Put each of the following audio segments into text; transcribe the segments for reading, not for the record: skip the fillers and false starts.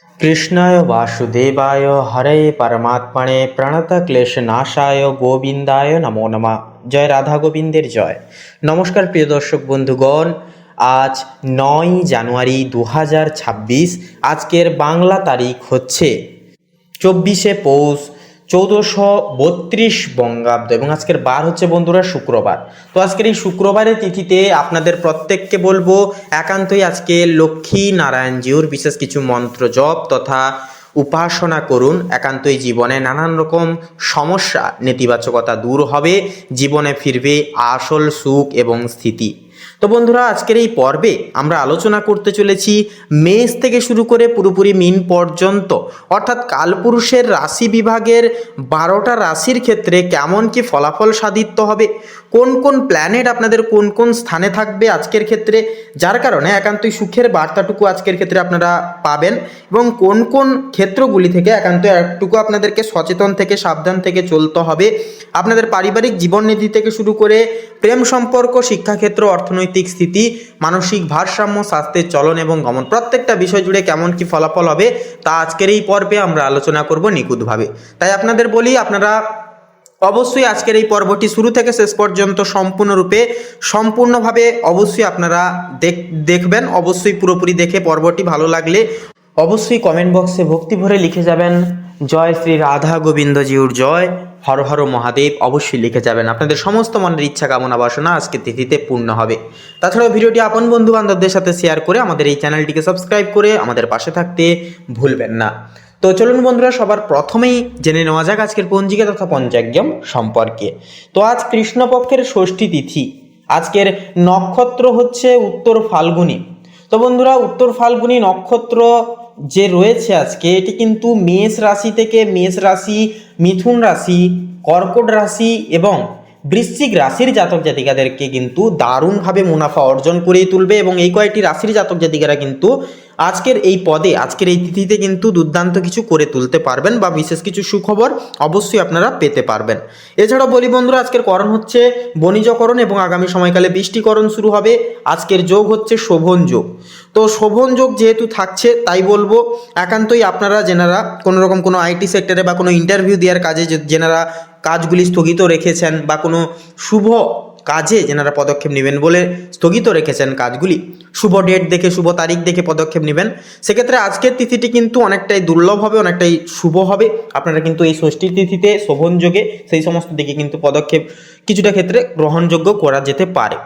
কৃষ্ণায় বাসুদেবায় হরে পরমাত্মনে প্রণতক্লেশনাশায় গোবিন্দায় নমো নমঃ। জয় রাধা গোবিন্দের জয়। নমস্কার প্রিয় দর্শক বন্ধুগণ, আজ 9 জানুয়ারি 2026। আজকের বাংলা তারিখ হচ্ছে 24শে পৌষ 1432 বঙ্গাব্দ এবং আজকের বার হচ্ছে বন্ধুরা শুক্রবার। তো আজকের এই শুক্রবারের তিথিতে আপনাদের প্রত্যেককে বলবো একান্তই আজকে লক্ষ্মী নারায়ণজিউর বিশেষ কিছু মন্ত্র জপ তথা উপাসনা করুন। একান্তই জীবনে নানান রকম সমস্যা নেতিবাচকতা দূর হবে, জীবনে ফিরবে আসল সুখ এবং স্থিতি। তো বন্ধুরা, আজকের এই পর্বে আমরা আলোচনা করতে চলেছি মেষ থেকে শুরু করে পুরোপুরি মিন পর্যন্ত, অর্থাৎ কালপুরুষের রাশি বিভাগের 12টা রাশির ক্ষেত্রে কেমন কি ফলাফল সাধিত হবে, কোন কোন প্ল্যানেট আপনাদের কোন কোন স্থানে থাকবে আজকের ক্ষেত্রে, যার কারণে একান্তই সুখের বার্তাটুকু আজকের ক্ষেত্রে আপনারা পাবেন, এবং কোন কোন ক্ষেত্রগুলি থেকে একান্ত একটুকু আপনাদেরকে সচেতন থেকে সাবধান থেকে চলতে হবে। আপনাদের পারিবারিক জীবননীতি থেকে শুরু করে প্রেম সম্পর্ক, শিক্ষাক্ষেত্র, অর্থনৈতিক স্থিতি, মানসিক ভারসাম্য, স্বাস্থ্যের চলন এবং গমন, প্রত্যেকটা বিষয় জুড়ে কেমন কি ফলাফল হবে তা আজকের এই পর্বে আমরা আলোচনা করব নিখুঁতভাবে। তাই আপনাদের বলি, আপনারা অবশ্যই আজকের এই পর্বটি শুরু থেকে শেষ পর্যন্ত সম্পূর্ণভাবে অবশ্যই আপনারা দেখবেন। অবশ্যই পুরোপুরি দেখে পর্বটি ভালো লাগলে অবশ্যই কমেন্ট বক্সে ভক্তি ভরে লিখে যাবেন জয় শ্রী রাধা গোবিন্দজিউর জয়, হর হর মহাদেব অবশ্যই লিখে যাবেন। আপনাদের সমস্ত মনের ইচ্ছা কামনা বাসনা আজকে তিথিতে পূর্ণ হবে। তাছাড়াও ভিডিওটি আপন বন্ধু বান্ধবদের সাথে শেয়ার করে আমাদের এই চ্যানেলটিকে সাবস্ক্রাইব করে আমাদের পাশে থাকতে ভুলবেন না। তো চলুন বন্ধুরা, সবার প্রথমেই জেনে নেওয়া যাক আজকের পঞ্জিকা তথা পঞ্চাঙ্গম সম্পর্কে। তো আজ কৃষ্ণপক্ষের ষষ্ঠী তিথি, আজকের নক্ষত্র হচ্ছে উত্তর ফাল্গুনী। তো বন্ধুরা, উত্তর ফাল্গুনী নক্ষত্র যে রয়েছে আজকে, এটি কিন্তু মেষ রাশি থেকে মেষ রাশি, মিথুন রাশি, কর্কট রাশি এবং বৃশ্চিক রাশির জাতক জাতিকাদেরকে কিন্তু দারুণভাবে মুনাফা অর্জন করে তুলবে, এবং এই কয়েকটি রাশির জাতক জাতিকারা কিন্তু আজকের এই পদে, আজকের এই তিথিতে কিন্তু দুর্দান্ত কিছু করে তুলতে পারবেন বা বিশেষ কিছু সুখবর অবশ্যই আপনারা পেতে পারবেন। এছাড়াও বলি বন্ধুরা, আজকের করণ হচ্ছে বণিজকরণ এবং আগামী সময়কালে বৃষ্টিকরণ শুরু হবে। আজকের যোগ হচ্ছে শোভন যোগ। তো শোভন যোগ যেহেতু থাকছে, তাই বলবো একান্তই আপনারা যেনারা কোনো রকম কোনো আইটি সেক্টরে বা কোনো ইন্টারভিউ দেওয়ার কাজে যেনারা কাজগুলি স্থগিত রেখেছেন বা কোনো শুভ কাজে যেনারা পদক্ষেপ নেবেন বলে স্থগিত রেখেছেন কাজগুলি, শুভ ডেট দেখে শুভ তারিখ দেখে পদক্ষেপ নেবেন, সেক্ষেত্রে আজকের তিথিটি কিন্তু অনেকটাই দুর্লভ হবে, অনেকটাই শুভ হবে। আপনারা কিন্তু এই ষষ্ঠীর তিথিতে শোভন যোগে সেই সমস্ত দিকে কিন্তু পদক্ষেপ কিছুটা ক্ষেত্রে গ্রহণযোগ্য করা যেতে পারে।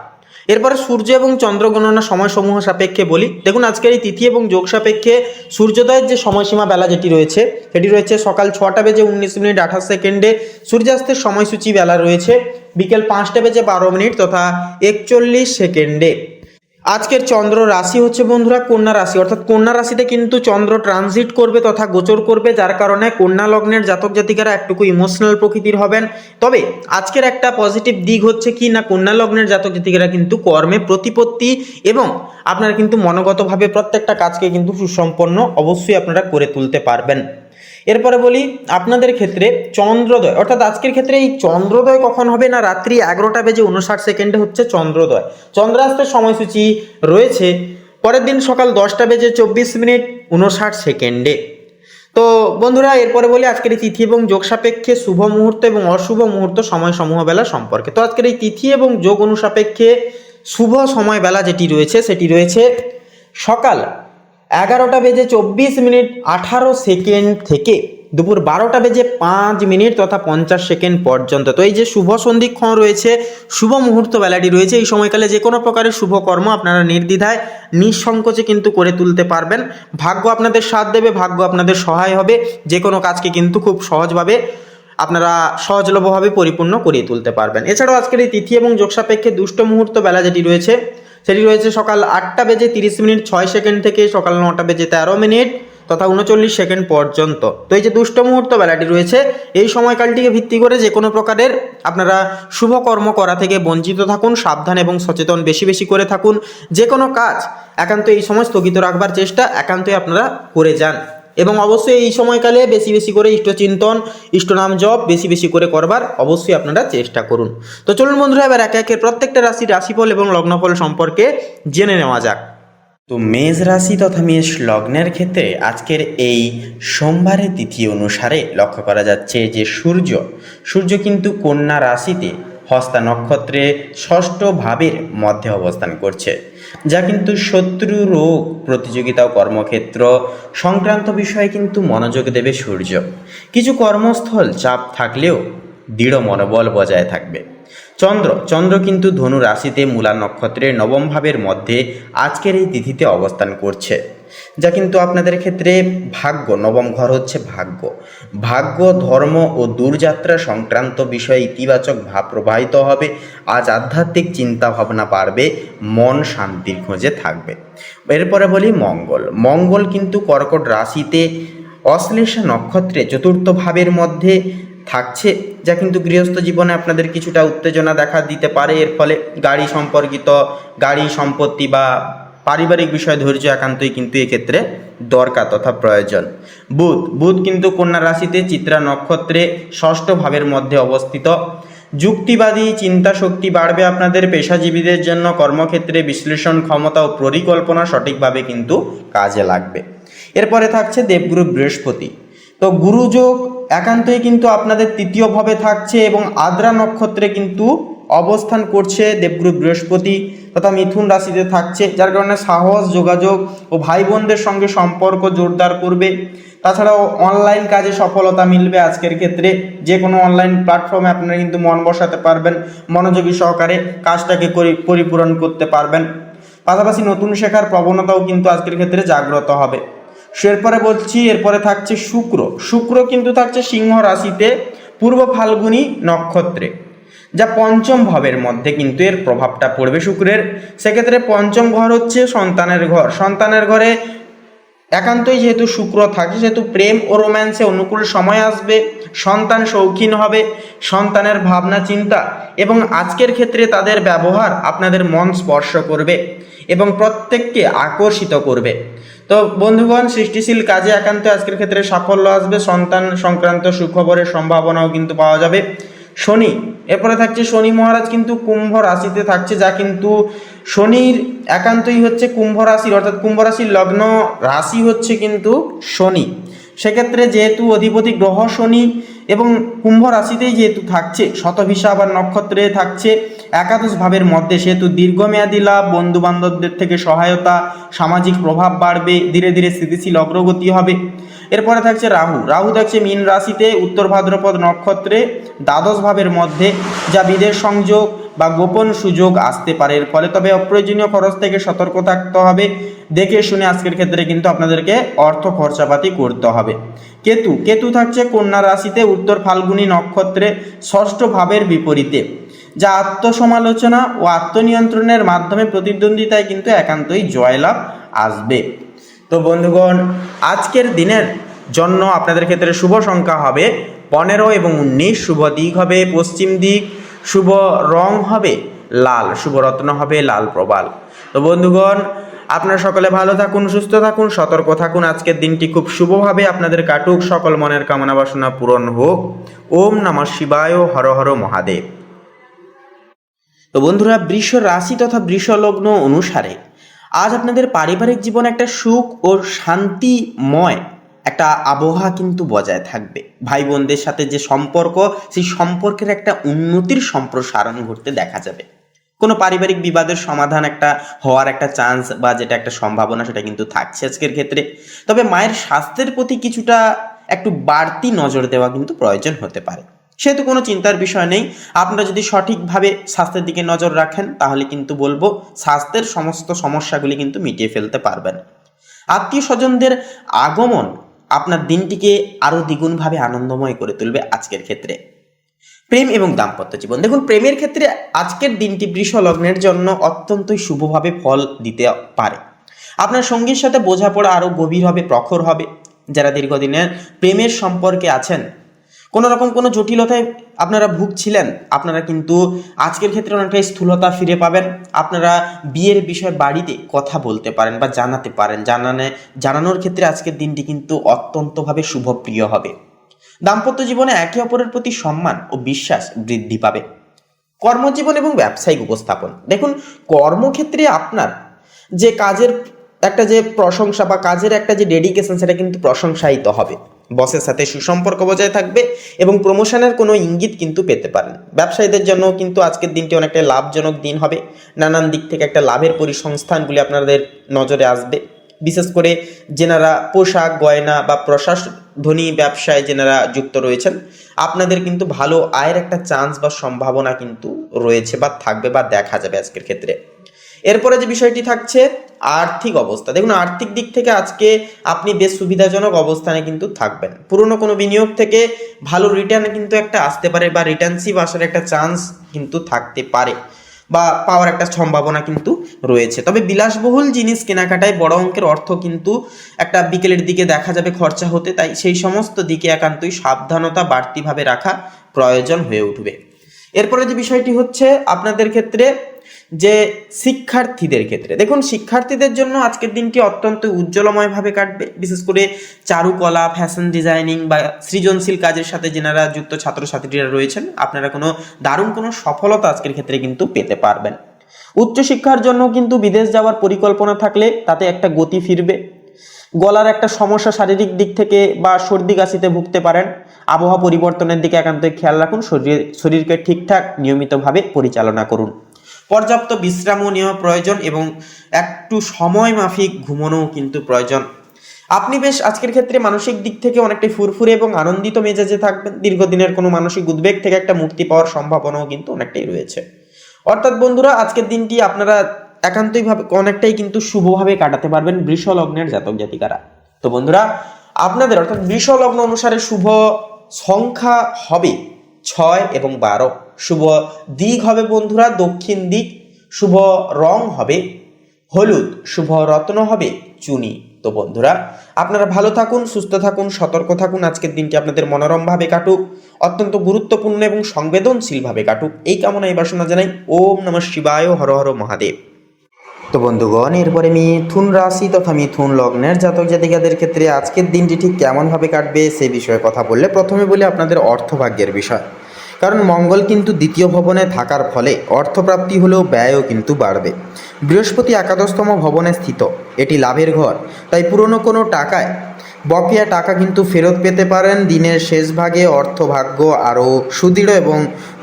এরপরে সূর্য এবং চন্দ্র গণনা সময়সমূহ সাপেক্ষে বলি। দেখুন, আজকের এই তিথি এবং যোগ সাপেক্ষে সূর্যোদয়ের যে সময়সীমা বেলা যেটি রয়েছে, সেটি রয়েছে সকাল 6:19:28। সূর্যাস্তের সময়সূচি বেলা রয়েছে বিকেল 5:12 তথা 41। আজকের চন্দ্র রাশি হচ্ছে বন্ধুরা কন্যা রাশি, অর্থাৎ কন্যা রাশিতে কিন্তু চন্দ্র ট্রানজিট করবে তথা গোচর করবে, যার কারণে কন্যা লগ্নের জাতক জাতিকারা একটুকু ইমোশনাল প্রকৃতির হবেন। তবে আজকের একটা পজিটিভ দিক হচ্ছে কি না, কন্যা লগ্নের জাতক জাতিকারা কিন্তু কর্মে প্রতিপত্তি এবং আপনারা কিন্তু মনোগতভাবে প্রত্যেকটা কাজকে কিন্তু সুসম্পন্ন অবশ্যই আপনারা করে তুলতে পারবেন। এরপরে বলি আপনাদের ক্ষেত্রে চন্দ্রোদয়, অর্থাৎ আজকের ক্ষেত্রে এই চন্দ্রোদয় কখন হবে না, রাত্রি 11:59 হচ্ছে চন্দ্রোদয়। চন্দ্রাস্তের সময়সূচি রয়েছে পরের দিন সকাল 10:24:59। তো বন্ধুরা, এরপরে বলি আজকের এই তিথি এবং যোগ সাপেক্ষে শুভ মুহূর্ত এবং অশুভ মুহূর্ত সময় সমূহ বেলা সম্পর্কে। তো আজকের এই তিথি এবং যোগ অনুসাপেক্ষে শুভ সময় বেলা যেটি রয়েছে সেটি রয়েছে সকাল 11:24:18 থেকে দুপুর 12:05 তথা 50 পর্যন্ত। তো এই যে শুভ সন্ধিক্ষণ রয়েছে, শুভ মুহূর্ত বেলাটি রয়েছে, এই সময়কালে যে কোনো প্রকারের শুভ কর্ম আপনারা নির্দ্বিধায় নিঃসংকোচে কিন্তু করে তুলতে পারবেন। ভাগ্য আপনাদের সাথ দেবে, ভাগ্য আপনাদের সহায় হবে, যে কোনো কাজকে কিন্তু খুব সহজভাবে আপনারা সহজলভ্যভাবে পরিপূর্ণ করিয়ে তুলতে পারবেন। এছাড়াও আজকের এই তিথি এবং যোগ সাপেক্ষে দুষ্ট মুহূর্ত বেলা যেটি রয়েছে সেটি রয়েছে সকাল 8:30:06 থেকে সকাল 9:13 তথা 39 পর্যন্ত। তো এই যে দুষ্ট মুহূর্ত বেলাটি রয়েছে, এই সময়কালটিকে ভিত্তি করে যে কোনো প্রকারের আপনারা শুভ কর্ম করা থেকে বঞ্চিত থাকুন, সাবধান এবং সচেতন বেশি বেশি করে থাকুন। যে কোনো কাজ একান্ত এই সময় স্থগিত রাখবার চেষ্টা একান্তই আপনারা করে যান, এবং অবশ্যই এই সময়কালে বেশি বেশি করে ইষ্টচিন্তন, ইষ্টনাম জপ বেশি বেশি করে করবার অবশ্যই আপনারা চেষ্টা করুন। তো চলুন বন্ধুরা, এবার একে একে প্রত্যেকটা রাশির রাশিফল এবং লগ্নফল সম্পর্কে জেনে নেওয়া যাক। তো মেষ রাশি তথা মেষ লগ্নের ক্ষেত্রে আজকের এই সোমবারের তিথি অনুসারে লক্ষ্য করা যাচ্ছে যে সূর্য কিন্তু কন্যা রাশিতে হস্তা নক্ষত্রে ষষ্ঠ ভাবের মধ্যে অবস্থান করছে, যা কিন্তু শত্রু, রোগ, প্রতিযোগিতা ও কর্মক্ষেত্র সংক্রান্ত বিষয়ে কিন্তু মনোযোগ দেবে সূর্য। কিছু কর্মস্থল চাপ থাকলেও দৃঢ় মনোবল বজায় থাকবে। চন্দ্র কিন্তু ধনু রাশিতে মূলা নক্ষত্রের নবম ভাবের মধ্যে আজকের এই তিথিতে অবস্থান করছে, যা কিন্তু আপনাদের ক্ষেত্রে ভাগ্য, নবম ঘর হচ্ছে ভাগ্য, ধর্ম ও দূরযাত্রা সংক্রান্ত বিষয়ে ইতিবাচক ভাব প্রবাহিত হবে। আজ আধ্যাত্মিক চিন্তা ভাবনা বাড়বে, মন শান্তির খোঁজে থাকবে। এরপরে বলি মঙ্গল কিন্তু কর্কট রাশিতে অশ্লেষা নক্ষত্রে চতুর্থ ভাবের মধ্যে থাকছে, যা কিন্তু গৃহস্থ জীবনে আপনাদের কিছুটা উত্তেজনা দেখা দিতে পারে। এর ফলে গাড়ি সম্পত্তি বা পারিবারিক বিষয়ে ধৈর্য একান্তই কিন্তু এক্ষেত্রে দরকার তথা প্রয়োজন। বুধ কিন্তু কন্যা রাশিতে চিত্রা নক্ষত্রে ষষ্ঠ ভাবের মধ্যে অবস্থিত। যুক্তিবাদী চিন্তা শক্তি বাড়বে আপনাদের। পেশাজীবীদের জন্য কর্মক্ষেত্রে বিশ্লেষণ ক্ষমতা ও পরিকল্পনা সঠিকভাবে কিন্তু কাজে লাগবে। এরপরে থাকছে দেবগুরু বৃহস্পতি। তো গুরুযোগ একান্তই কিন্তু আপনাদের তৃতীয় ভাবে থাকছে এবং আদ্রা নক্ষত্রে কিন্তু অবস্থান করছে দেবগুরু বৃহস্পতি তথা মিথুন রাশিতে থাকছে, যার কারণে সাহস, যোগাযোগ ও ভাই বোনদের সঙ্গে সম্পর্ক জোরদার করবে। তাছাড়াও অনলাইন কাজে সফলতা মিলবে আজকের ক্ষেত্রে। যে কোনো অনলাইন প্ল্যাটফর্মে আপনারা কিন্তু মন বসাতে পারবেন, মনোযোগী সহকারে কাজটাকে পরিপূরণ করতে পারবেন। পাশাপাশি নতুন শেখার প্রবণতাও কিন্তু আজকের ক্ষেত্রে জাগ্রত হবে। এরপরে থাকছে শুক্র কিন্তু থাকছে সিংহ রাশিতে পূর্ব ফাল্গুনী নক্ষত্রে, যা পঞ্চম ভাবের মধ্যে কিন্তু এর প্রভাবটা পড়বে শুক্রের। সেক্ষেত্রে পঞ্চম ঘর হচ্ছে সন্তানের ঘরে একান্তই যেহেতু শুক্র থাকে, সেহেতু প্রেম ও রোম্যান্সে অনুকূল সময় আসবে। সন্তান শৌখিন হবে, সন্তানের ভাবনা চিন্তা এবং আজকের ক্ষেত্রে তাদের ব্যবহার আপনাদের মন স্পর্শ করবে এবং প্রত্যেককে আকর্ষিত করবে। তো বন্ধুগণ, সৃষ্টিশীল কাজে একান্ত আজকের ক্ষেত্রে সাফল্য আসবে। সন্তান সংক্রান্ত সুখবরের সম্ভাবনাও কিন্তু পাওয়া যাবে। এরপরে থাকছে শনি মহারাজ কিন্তু কুম্ভ রাশিতে থাকছে, যা কিন্তু শনির একান্তই হচ্ছে কুম্ভ রাশির, অর্থাৎ কুম্ভ রাশির লগ্ন রাশি হচ্ছে কিন্তু শনি। সেক্ষেত্রে যেহেতু অধিপতি গ্রহ শনি এবং কুম্ভ রাশিতেই যেহেতু থাকছে, শতভিষা আবার নক্ষত্রে থাকছে একাদশ ভাবের মধ্যে, সেহেতু দীর্ঘমেয়াদী লাভ, বন্ধু বান্ধবদের থেকে সহায়তা, সামাজিক প্রভাব বাড়বে, ধীরে ধীরে স্থিতিশীল অগ্রগতি হবে। এরপরে থাকছে রাহু থাকছে মীন রাশিতে উত্তর ভাদ্রপদ নক্ষত্রে দ্বাদশ ভাবের মধ্যে, যা বিদেশ সংযোগ বা গোপন সুযোগ আসতে পারে এর ফলে। তবে অপ্রয়োজনীয় খরচ থেকে সতর্ক থাকতে হবে। দেখে শুনে আজকের ক্ষেত্রে কিন্তু আপনাদেরকে অর্থ খরচাপাতি করতে হবে। কেতু থাকছে কন্যা রাশিতে উত্তর ফাল্গুনী নক্ষত্রে ষষ্ঠ ভাবের বিপরীতে, যা আত্মসমালোচনা ও আত্মনিয়ন্ত্রণের মাধ্যমে প্রতিদ্বন্দ্বিতায় কিন্তু একান্তই জয়লাভ আসবে। তো বন্ধুগণ, আজকের দিনের জন্য আপনাদের ক্ষেত্রে শুভ সংখ্যা হবে 15 এবং 19, শুভ দিক হবে পশ্চিম দিক, শুভ রং হবে লাল, শুভ রত্ন হবে লাল প্রবাল। তো বন্ধুগণ, আপনারা সকলে ভালো থাকুন, সুস্থ থাকুন, সতর্ক থাকুন। আজকের দিনটি খুব শুভভাবে আপনাদের কাটুক, সকল মনের কামনা বাসনা পূরণ হোক। ওম নমঃ শিবায়, হর হর মহাদেব। তো বন্ধুরা, বৃষ রাশি তথা বৃষ লগ্ন অনুসারে আজ আপনাদের পারিবারিক জীবনে একটা সুখ ও শান্তিময় একটা আবহাওয়া কিন্তু বজায় থাকবে। ভাই বোনদের সাথে যে সম্পর্ক, সেই সম্পর্কের একটা উন্নতির সম্প্রসারণ ঘটতে দেখা যাবে। কোনো পারিবারিক বিবাদের সমাধান হওয়ার একটা চান্স বা যেটা একটা সম্ভাবনা, সেটা কিন্তু থাকছে আজকের ক্ষেত্রে। তবে মায়ের স্বাস্থ্যের প্রতি কিছুটা একটু বাড়তি নজর দেওয়া কিন্তু প্রয়োজন হতে পারে। সেহেতু কোনো চিন্তার বিষয় নেই। আপনারা যদি সঠিকভাবে স্বাস্থ্যের দিকে নজর রাখেন, তাহলে কিন্তু বলবো স্বাস্থ্যের সমস্ত সমস্যাগুলি কিন্তু মিটিয়ে ফেলতে পারবেন। আত্মীয় স্বজনদের আগমন আপনার দিনটিকে আরও দ্বিগুণভাবে আনন্দময় করে তুলবে আজকের ক্ষেত্রে। প্রেম এবং দাম্পত্য জীবন, দেখুন প্রেমের ক্ষেত্রে আজকের দিনটি বৃষ লগ্নের জন্য অত্যন্তই শুভভাবে ফল দিতে পারে। আপনার সঙ্গীর সাথে বোঝাপড়া আরও গভীর হবে, প্রখর হবে। যারা দীর্ঘদিনের প্রেমের সম্পর্কে আছেন, কোনো রকম কোনো জটিলতায় আপনারা ভুগছিলেন, আপনারা কিন্তু আজকের ক্ষেত্রে অনেকটা স্থূলতা ফিরে পাবেন। আপনারা বিয়ের বিষয়ে বাড়িতে কথা বলতে পারেন বা জানাতে পারেন। জানানোর ক্ষেত্রে আজকের দিনটি কিন্তু অত্যন্তভাবে শুভপ্রিয় হবে। দাম্পত্য জীবনে একে অপরের প্রতি সম্মান ও বিশ্বাস বৃদ্ধি পাবে। কর্মজীবন এবং ব্যবসায়িক উপস্থাপন, দেখুন কর্মক্ষেত্রে আপনার যে কাজের একটা যে প্রশংসা বা কাজের একটা যে ডেডিকেশন সেটা কিন্তু প্রশংসায়িত হবে। বসের সাথে সুসম্পর্ক বজায় থাকবে এবং প্রমোশনের কোনো ইঙ্গিত কিন্তু পেতে পারেন। ব্যবসায়ীদের জন্য কিন্তু আজকের দিনটি অনেকটা লাভজনক দিন হবে। নানান দিক থেকে একটা লাভের পরিসংস্থানগুলি আপনাদের নজরে আসবে। বিশেষ করে যেনারা পোশাক গয়না বা প্রশাসনী ব্যবসায় যেনারা যুক্ত রয়েছেন, আপনাদের কিন্তু ভালো আয়ের একটা চান্স বা সম্ভাবনা কিন্তু রয়েছে বা থাকবে বা দেখা যাবে আজকের ক্ষেত্রে। এরপরে যে বিষয়টি থাকছে আর্থিক অবস্থা। দেখুন, আর্থিক দিক থেকে আজকে আপনি বেশ সুবিধাজনক অবস্থানে কিন্তু থাকবেন। পুরনো কোনো বিনিয়োগ থেকে ভালো রিটার্ন কিন্তু একটা আসতে পারে বা রিটার্নশিপ আসার একটা চান্স কিন্তু থাকতে পারে বা পাওয়ার একটা সম্ভাবনা কিন্তু রয়েছে। তবে বিলাসবহুল জিনিস কেনাকাটায় বড় অঙ্কের অর্থ কিন্তু একটা বিকেলের দিকে দেখা যাবে খরচা হতে, তাই সেই সমস্ত দিকে একান্তই সাবধানতা বাড়তিভাবে রাখা প্রয়োজন হয়ে উঠবে। এরপরে যে বিষয়টি হচ্ছে আপনাদের ক্ষেত্রে যে শিক্ষার্থীদের ক্ষেত্রে, দেখুন শিক্ষার্থীদের জন্য আজকের দিনটি অত্যন্ত উজ্জ্বলময়ভাবে কাটবে। বিশেষ করে চারুকলা, ফ্যাশন ডিজাইনিং বা সৃজনশীল কাজের সাথে যেনারা যুক্ত ছাত্রছাত্রীরা রয়েছেন, আপনারা কোনো দারুণ কোনো সফলতা আজকের ক্ষেত্রে কিন্তু পেতে পারবেন। উচ্চশিক্ষার জন্য কিন্তু বিদেশ যাওয়ার পরিকল্পনা থাকলে তাতে একটা গতি ফিরবে। গলার একটা সমস্যা শারীরিক দিক থেকে বা সর্দি কাশিতে ভুগতে পারেন। আবহাওয়া পরিবর্তনের দিকে একান্তই খেয়াল রাখুন। শরীরকে ঠিকঠাক নিয়মিতভাবে পরিচালনা করুন। পর্যাপ্ত বিশ্রামও নেওয়া প্রয়োজন এবং একটু সময় মাফিক ঘুমানোও কিন্তু প্রয়োজন। আপনি বেশ আজকের ক্ষেত্রে মানসিক দিক থেকে অনেকটাই ফুরফুরে এবং আনন্দিত মেজাজে থাকবেন। দীর্ঘদিনের কোনো মানসিক উদ্বেগ থেকে একটা মুক্তি পাওয়ার সম্ভাবনাও কিন্তু অনেকটাই রয়েছে। অর্থাৎ বন্ধুরা, আজকের দিনটি আপনারা একান্তইভাবে অনেকটাই কিন্তু শুভভাবে কাটাতে পারবেন বৃষ লগ্নের জাতক জাতিকারা। তো বন্ধুরা, আপনাদের অর্থাৎ বৃষ লগ্ন অনুসারে শুভ সংখ্যা হবে 6 এবং 12। শুভ দিক হবে বন্ধুরা দক্ষিণ দিক। শুভ রং হবে হলুদ। শুভ রত্ন হবে চুনি। তো বন্ধুরা, আপনারা ভালো থাকুন, সুস্থ থাকুন, সতর্ক থাকুন। আজকের দিনটি আপনাদের মনোরমভাবে কাটুক, অত্যন্ত গুরুত্বপূর্ণ এবং সংবেদনশীলভাবে কাটুক, এই কামনা এই বাসনা জানাই। ওম নমঃ শিবায়, হর হর মহাদেব। তো বন্ধুগণ, এরপরে মিথুন রাশি তথা মিথুন লগ্নের জাতক জাতিকাদের ক্ষেত্রে আজকের দিনটি ঠিক কেমনভাবে কাটবে সে বিষয়ে কথা বললে প্রথমে বলি আপনাদের অর্থভাগ্যের বিষয়। কারণ মঙ্গল কিন্তু দ্বিতীয় ভবনে থাকার ফলে অর্থপ্রাপ্তি হলেও ব্যয়ও কিন্তু বাড়বে। বৃহস্পতি একাদশতম ভবনে স্থিত, এটি লাভের ঘর, তাই পুরনো কোনো টাকায় বকেয়া টাকা কিন্তু ফেরত পেতে পারেন। দিনের শেষ ভাগে অর্থভাগ্য আরও সুদৃঢ় এবং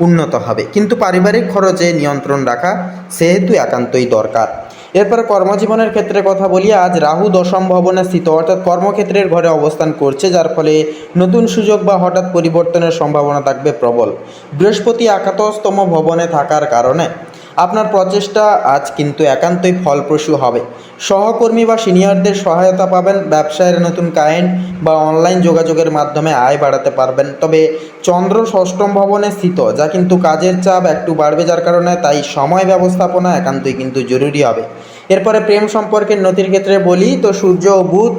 উন্নত হবে, কিন্তু পারিবারিক খরচে নিয়ন্ত্রণ রাখা সেহেতু একান্তই দরকার। এরপরে কর্মজীবনের ক্ষেত্রে কথা বলি। আজ রাহু দশম ভবনে স্থিত, অর্থাৎ কর্মক্ষেত্রের ঘরে অবস্থান করছে, যার ফলে নতুন সুযোগ বা হঠাৎ পরিবর্তনের সম্ভাবনা থাকবে প্রবল। বৃহস্পতি একাদশতম ভবনে থাকার কারণে আপনার প্রচেষ্টা আজ কিন্তু একান্তই ফলপ্রসূ হবে। সহকর্মী বা সিনিয়রদের সহায়তা পাবেন। ব্যবসায়ের নতুন ক্লায়েন্ট বা অনলাইন যোগাযোগের মাধ্যমে আয় বাড়াতে পারবেন। তবে চন্দ্র ষষ্ঠম ভবনে স্থিত, যা কিন্তু কাজের চাপ একটু বাড়বে, যার কারণে তাই সময় ব্যবস্থাপনা একান্তই কিন্তু জরুরি হবে। এরপরে প্রেম সম্পর্কের নথির ক্ষেত্রে বলি তো সূর্য ও বুধ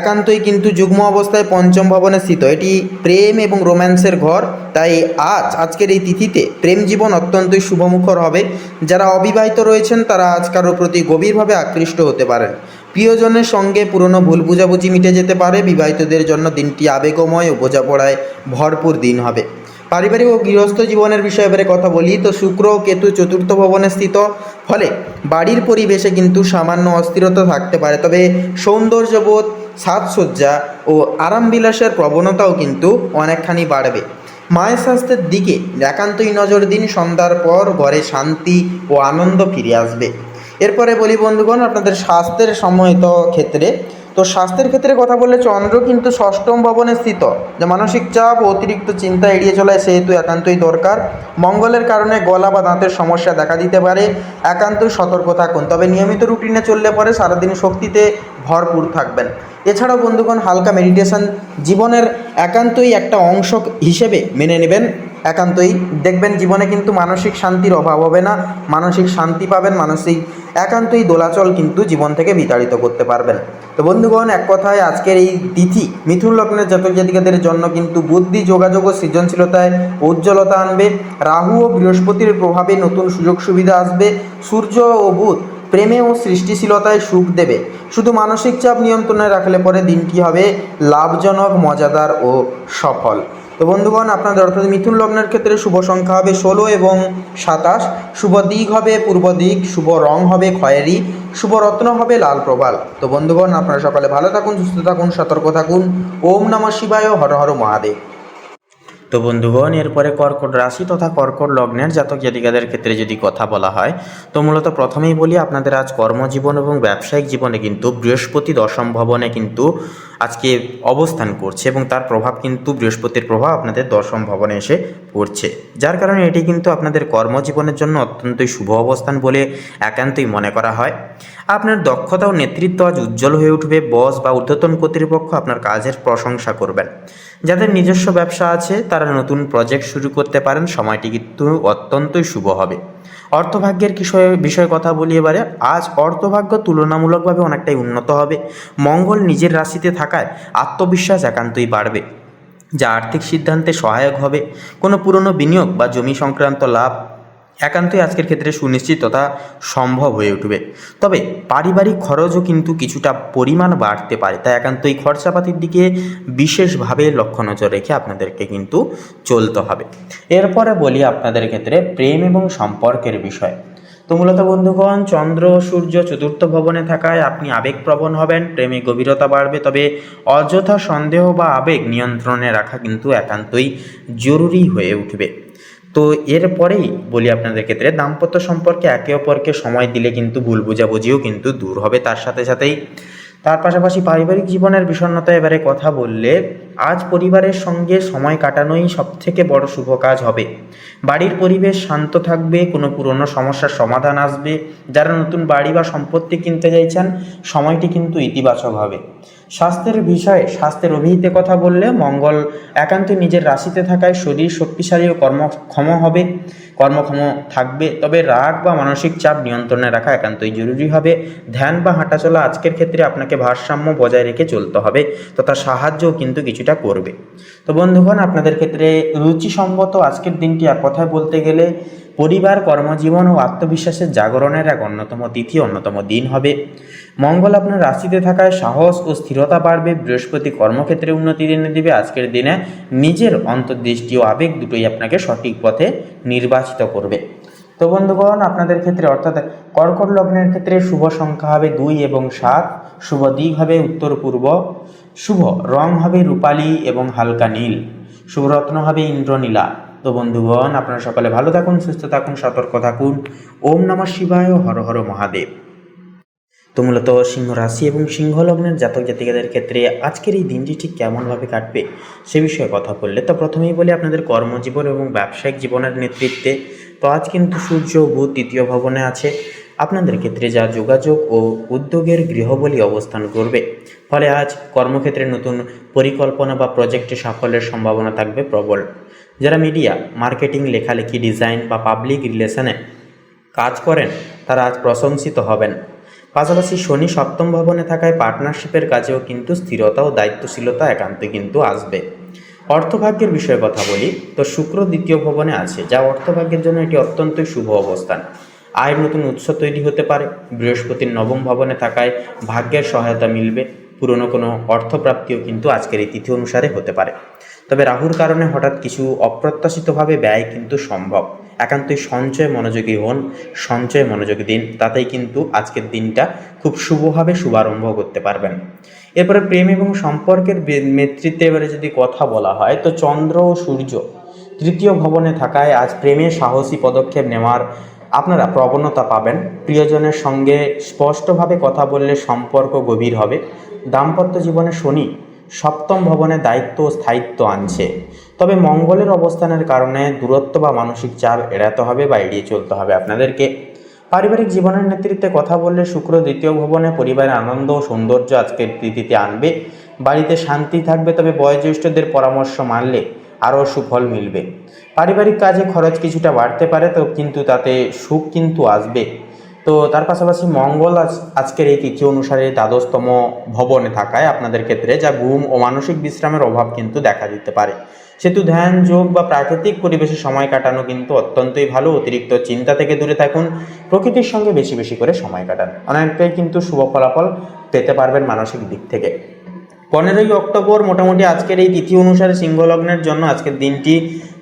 একান্তই কিন্তু যুগ্ম অবস্থায় পঞ্চম ভবনে স্থিত, এটি প্রেম এবং রোম্যান্সের ঘর। তাই আজকের এই তিথিতে প্রেম জীবন অত্যন্তই শুভমুখর হবে। যারা অবিবাহিত রয়েছেন তারা আজ কারোর প্রতি গভীরভাবে আকৃষ্ট হতে পারেন। প্রিয়জনের সঙ্গে পুরনো ভুল বুঝাবুঝি মিটে যেতে পারে। বিবাহিতদের জন্য দিনটি আবেগময় ও বোঝাপড়ায় ভরপুর দিন হবে। পারিবারিক ও গৃহস্থ জীবনের বিষয়ে এবারে কথা বলি তো শুক্র ও কেতু চতুর্থ ভবনে স্থিত, ফলে বাড়ির পরিবেশে কিন্তু সামান্য অস্থিরতা থাকতে পারে। তবে সৌন্দর্যবোধ, সাজসজ্জা ও আরামবিলাসের প্রবণতাও কিন্তু অনেকখানি বাড়বে। মায়ের স্বাস্থ্যের দিকে একান্তই নজর দিন। সন্ধ্যার পর ঘরে শান্তি ও আনন্দ ফিরে আসবে। এরপরে বলি বন্ধুগণ আপনাদের স্বাস্থ্যের সম্মত ক্ষেত্রে। তো স্বাস্থ্যের ক্ষেত্রে কথা বললে চন্দ্র কিন্তু ষষ্ঠম ভবনে স্থিত, যে মানসিক চাপ ও অতিরিক্ত চিন্তা এড়িয়ে চলায় সেহেতু একান্তই দরকার। মঙ্গলের কারণে গলা বা দাঁতের সমস্যা দেখা দিতে পারে, একান্তই সতর্ক থাকুন। তবে নিয়মিত রুটিনে চললে পরে সারাদিন শক্তিতে ভরপুর থাকবেন। এছাড়াও বন্ধুগণ হালকা মেডিটেশন জীবনের একান্তই একটা অংশ হিসেবে মেনে নেবেন। একান্তই দেখবেন জীবনে কিন্তু মানসিক শান্তির অভাব হবে না। মানসিক শান্তি পাবেন, মানসিক একান্তই দোলাচল কিন্তু জীবন থেকে বিতাড়িত করতে পারবেন। তো বন্ধুগণ, এক কথায় আজকের এই তিথি মিথুন লগ্নের জাতক জাতিকাদের জন্য কিন্তু বুদ্ধি, যোগাযোগ ও সৃজনশীলতায় উজ্জ্বলতা আনবে। রাহু ও বৃহস্পতির প্রভাবে নতুন সুযোগ সুবিধা আসবে। সূর্য ও বুধ প্রেমে ও সৃষ্টিশীলতায় সুখ দেবে। শুধু মানসিক চাপ নিয়ন্ত্রণে রাখলে পরে দিনটি হবে লাভজনক, মজাদার ও সফল। তো বন্ধুগণ, আপনাদের অর্থাৎ মিথুন লগ্নের ক্ষেত্রে শুভ সংখ্যা হবে 16 এবং 27। শুভ দিক হবে পূর্ব দিক, শুভ রং হবে খয়েরি, শুভ রত্ন হবে লাল প্রবাল। তো বন্ধুগণ, আপনারা সকালে ভালো থাকুন, সুস্থ থাকুন, সতর্ক থাকুন। ওম নমঃ শিবায়, হর হর মহাদেব। তো বন্ধুগণ, এরপরে কর্কট রাশি তথা কর্কট লগ্নের জাতক জাতিকাদের ক্ষেত্রে যদি কথা বলা হয়, তো মূলত প্রথমেই বলি আপনাদের আজ কর্মজীবন এবং ব্যবসায়িক জীবনে কিন্তু বৃহস্পতি দশম ভবনে কিন্তু আজকে অবস্থান করছে এবং তার প্রভাব কিন্তু বৃহস্পতির প্রভাব আপনাদের দশম ভবনে এসে পড়ছে, যার কারণে এটি কিন্তু আপনাদের কর্মজীবনের জন্য অত্যন্তই শুভ অবস্থান বলে একান্তই মনে করা হয়। আপনার দক্ষতা ও নেতৃত্ব আজ উজ্জ্বল হয়ে উঠবে। বস বা ঊর্ধ্বতন কর্তৃপক্ষ আপনার কাজের প্রশংসা করবেন। যাদের নিজস্ব ব্যবসা আছে তারা নতুন প্রজেক্ট শুরু করতে পারেন। সময়টি কিন্তু অত্যন্তই শুভ হবে। অর্থভাগ্যের বিষয়ে কথা বলি এবারে। আজ অর্থভাগ্য তুলনামূলকভাবে অনেকটাই উন্নত হবে। মঙ্গল নিজের রাশিতে থাকায় আত্মবিশ্বাস একান্তই বাড়বে, যা আর্থিক সিদ্ধান্তে সহায়ক হবে। কোনো পুরনো বিনিয়োগ বা জমি সংক্রান্ত লাভ একান্তই আজকের ক্ষেত্রে সুনিশ্চিত তথা সম্ভব হয়ে উঠবে। তবে পারিবারিক খরচও কিন্তু কিছুটা পরিমাণ বাড়তে পারে, তাই একান্তই খরচাপাতির দিকে বিশেষভাবে লক্ষ্য নজর রেখে আপনাদেরকে কিন্তু চলতে হবে। এরপরে বলি আপনাদের ক্ষেত্রে প্রেম এবং সম্পর্কের বিষয়। তো মূলত বন্ধুগণ, চন্দ্র ও সূর্য চতুর্থ ভবনে থাকায় আপনি আবেগপ্রবণ হবেন, প্রেমে গভীরতা বাড়বে। তবে অযথা সন্দেহ বা আবেগ নিয়ন্ত্রণে রাখা কিন্তু একান্তই জরুরি হয়ে উঠবে। তো এরপরেই বলি আপনাদের ক্ষেত্রে দাম্পত্য সম্পর্কে একে অপরকে সময় দিলে কিন্তু ভুল বোঝাবুঝিও কিন্তু দূর হবে। তার সাথে সাথেই তার পাশাপাশি পারিবারিক জীবনের বিষণ্ণতা এবারে কথা বললে, আজ পরিবারের সঙ্গে সময় কাটানোই সবথেকে বড় শুভ কাজ হবে। বাড়ির পরিবেশ শান্ত থাকবে, কোনো পুরনো সমস্যার সমাধান আসবে। যারা নতুন বাড়ি বা সম্পত্তি কিনতে চাইছেন, সময়টি কিন্তু ইতিবাচক হবে। স্বাস্থ্যের অভিহিতে কথা বললে, মঙ্গল একান্ত নিজের রাশিতে থাকায় শরীর শক্তিশালী ও কর্মক্ষম থাকবে। তবে রাগ বা মানসিক চাপ নিয়ন্ত্রণে রাখা একান্তই জরুরি হবে। ধ্যান বা হাঁটাচলা আজকের ক্ষেত্রে আপনাকে ভারসাম্য বজায় রেখে চলতে হবে, তথা সাহায্যও কিন্তু কিছুটা করবে। তো বন্ধুগণ, আপনাদের ক্ষেত্রে রুচিসম্মত আজকের দিনটি এক কথায় বলতে গেলে পরিবার, কর্মজীবন ও আত্মবিশ্বাসের জাগরণের এক অন্যতম তিথি, অন্যতম দিন হবে। মঙ্গল আপনার রাশিতে থাকায় সাহস ও স্থিরতা বাড়বে। বৃহস্পতি কর্মক্ষেত্রে উন্নতি এনে দিবে। আজকের দিনে নিজের অন্তর্দৃষ্টি ও আবেগ দুটোই আপনাকে সঠিক পথে নির্বাচিত করবে। তো বন্ধুগণ, আপনাদের ক্ষেত্রে অর্থাৎ কর্কট লগ্নের ক্ষেত্রে শুভ সংখ্যা হবে 2 এবং 7। শুভ দিক হবে উত্তর পূর্ব। শুভ রং হবে রূপালী এবং হালকা নীল। শুভ রত্ন হবে ইন্দ্রনীলা। তো বন্ধুগণ, আপনারা সকালে ভালো থাকুন, সুস্থ থাকুন, সতর্ক থাকুন। ওম নমঃ শিবায়, হর হর মহাদেব। তো মূলত সিংহ রাশি এবং সিংহ লগ্নের জাতক জাতিকাদের ক্ষেত্রে আজকের এই দিনটি ঠিক কেমনভাবে কাটবে সে বিষয়ে কথা বললে, তো প্রথমেই বলি আপনাদের কর্মজীবন এবং ব্যবসায়িক জীবনের নেতৃত্বে। তো আজ কিন্তু সূর্য ও বুধ তৃতীয় ভবনে আছে। আপনাদের ক্ষেত্রে যা যোগাযোগ ও উদ্যোগের গৃহবলী অবস্থান করবে, ফলে আজ কর্মক্ষেত্রে নতুন পরিকল্পনা বা প্রজেক্টে সাফল্যের সম্ভাবনা থাকবে প্রবল। যারা মিডিয়া, মার্কেটিং, লেখালেখি, ডিজাইন বা পাবলিক রিলেশনে কাজ করেন, তারা আজ প্রশংসিত হবেন। পাশাপাশি শনি সপ্তম ভবনে থাকায় পার্টনারশিপের কাজেও কিন্তু স্থিরতা ও দায়িত্বশীলতা একান্তই কিন্তু আসবে। অর্থভাগ্যের বিষয়ে কথা বলি, তো শুক্র দ্বিতীয় ভবনে আছে, যা অর্থভাগ্যের জন্য এটি অত্যন্তই শুভ অবস্থান। আয়ের নতুন উৎস তৈরি হতে পারে। বৃহস্পতির নবম ভবনে থাকায় ভাগ্যের সহায়তা মিলবে। পুরনো কোনো অর্থপ্রাপ্তিও কিন্তু আজকের এই তিথি অনুসারে হতে পারে। তবে রাহুর কারণে হঠাৎ কিছু অপ্রত্যাশিতভাবে ব্যয় কিন্তু সম্ভব। একান্তই সঞ্চয় মনোযোগী হন, সঞ্চয় মনোযোগী দিন, তাতেই কিন্তু আজকের দিনটা খুব শুভভাবে শুভারম্ভ করতে পারবেন। এরপরে প্রেম এবং সম্পর্কের নেতৃত্বে এবারে যদি কথা বলা হয়, তো চন্দ্র ও সূর্য তৃতীয় ভবনে থাকায় আজ প্রেমে সাহসী পদক্ষেপ নেওয়ার আপনারা প্রবণতা পাবেন। প্রিয়জনের সঙ্গে স্পষ্টভাবে কথা বললে সম্পর্ক গভীর হবে। দাম্পত্য জীবনে শনি সপ্তম ভবনে দায়িত্ব ও স্থায়িত্ব আনছে। তবে মঙ্গলের অবস্থানের কারণে দূরত্ব বা মানসিক চাপ এড়াতে হবে বা এড়িয়ে চলতে হবে আপনাদেরকে। পারিবারিক জীবনের নেতৃত্বে কথা বললে শুক্র দ্বিতীয় ভবনে পরিবারের আনন্দ ও সৌন্দর্য আজকের প্রীতিতে আনবে। বাড়িতে শান্তি থাকবে, তবে বয়োজ্যেষ্ঠদের পরামর্শ মানলে আরও সুফল মিলবে। পারিবারিক কাজে খরচ কিছুটা বাড়তে পারে, তো কিন্তু তাতে সুখ কিন্তু আসবে। তো তার পাশাপাশি মঙ্গল আজকের এই তিথি অনুসারে দ্বাদশতম ভবনে থাকায় আপনাদের ক্ষেত্রে যা ঘুম ও মানসিক বিশ্রামের অভাব কিন্তু দেখা দিতে পারে। সেহেতু ধ্যান, যোগ বা প্রাকৃতিক পরিবেশে সময় কাটানো কিন্তু অত্যন্তই ভালো। অতিরিক্ত চিন্তা থেকে দূরে থাকুন, প্রকৃতির সঙ্গে বেশি বেশি করে সময় কাটান, অনেকটাই কিন্তু শুভ ফলাফল পেতে পারবেন মানসিক দিক থেকে। 15ই অক্টোবর মোটামুটি আজকের এই তিথি অনুসারে সিংহ লগ্নের জন্য আজকের দিনটি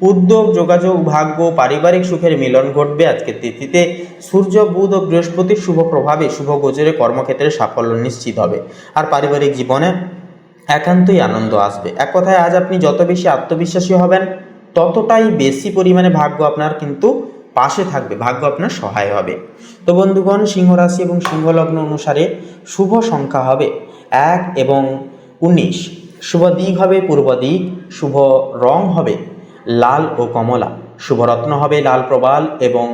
উদ্যোগ, যোগাযোগ, ভাগ্য, পারিবারিক সুখের মিলন ঘটবে। আজকের তিথিতে সূর্য, বুধ ও বৃহস্পতির শুভ প্রভাবে শুভ গোচরে কর্মক্ষেত্রে সাফল্য নিশ্চিত হবে, আর পারিবারিক জীবনে একান্তই আনন্দ আসবে। এক কথায় আজ আপনি যত বেশি আত্মবিশ্বাসী হবেন ততটাই বেশি পরিমাণে ভাগ্য আপনার কিন্তু পাশে থাকবে, ভাগ্য আপনার সহায় হবে। তো বন্ধুগণ, সিংহ রাশি এবং সিংহ লগ্ন অনুসারে শুভ সংখ্যা হবে 1 এবং 19, শুভ দিক হবে পূর্ব দিক, শুভ রং হবে লাল ও কমলা, শুভ রত্ন হবে লাল প্রবাল এবং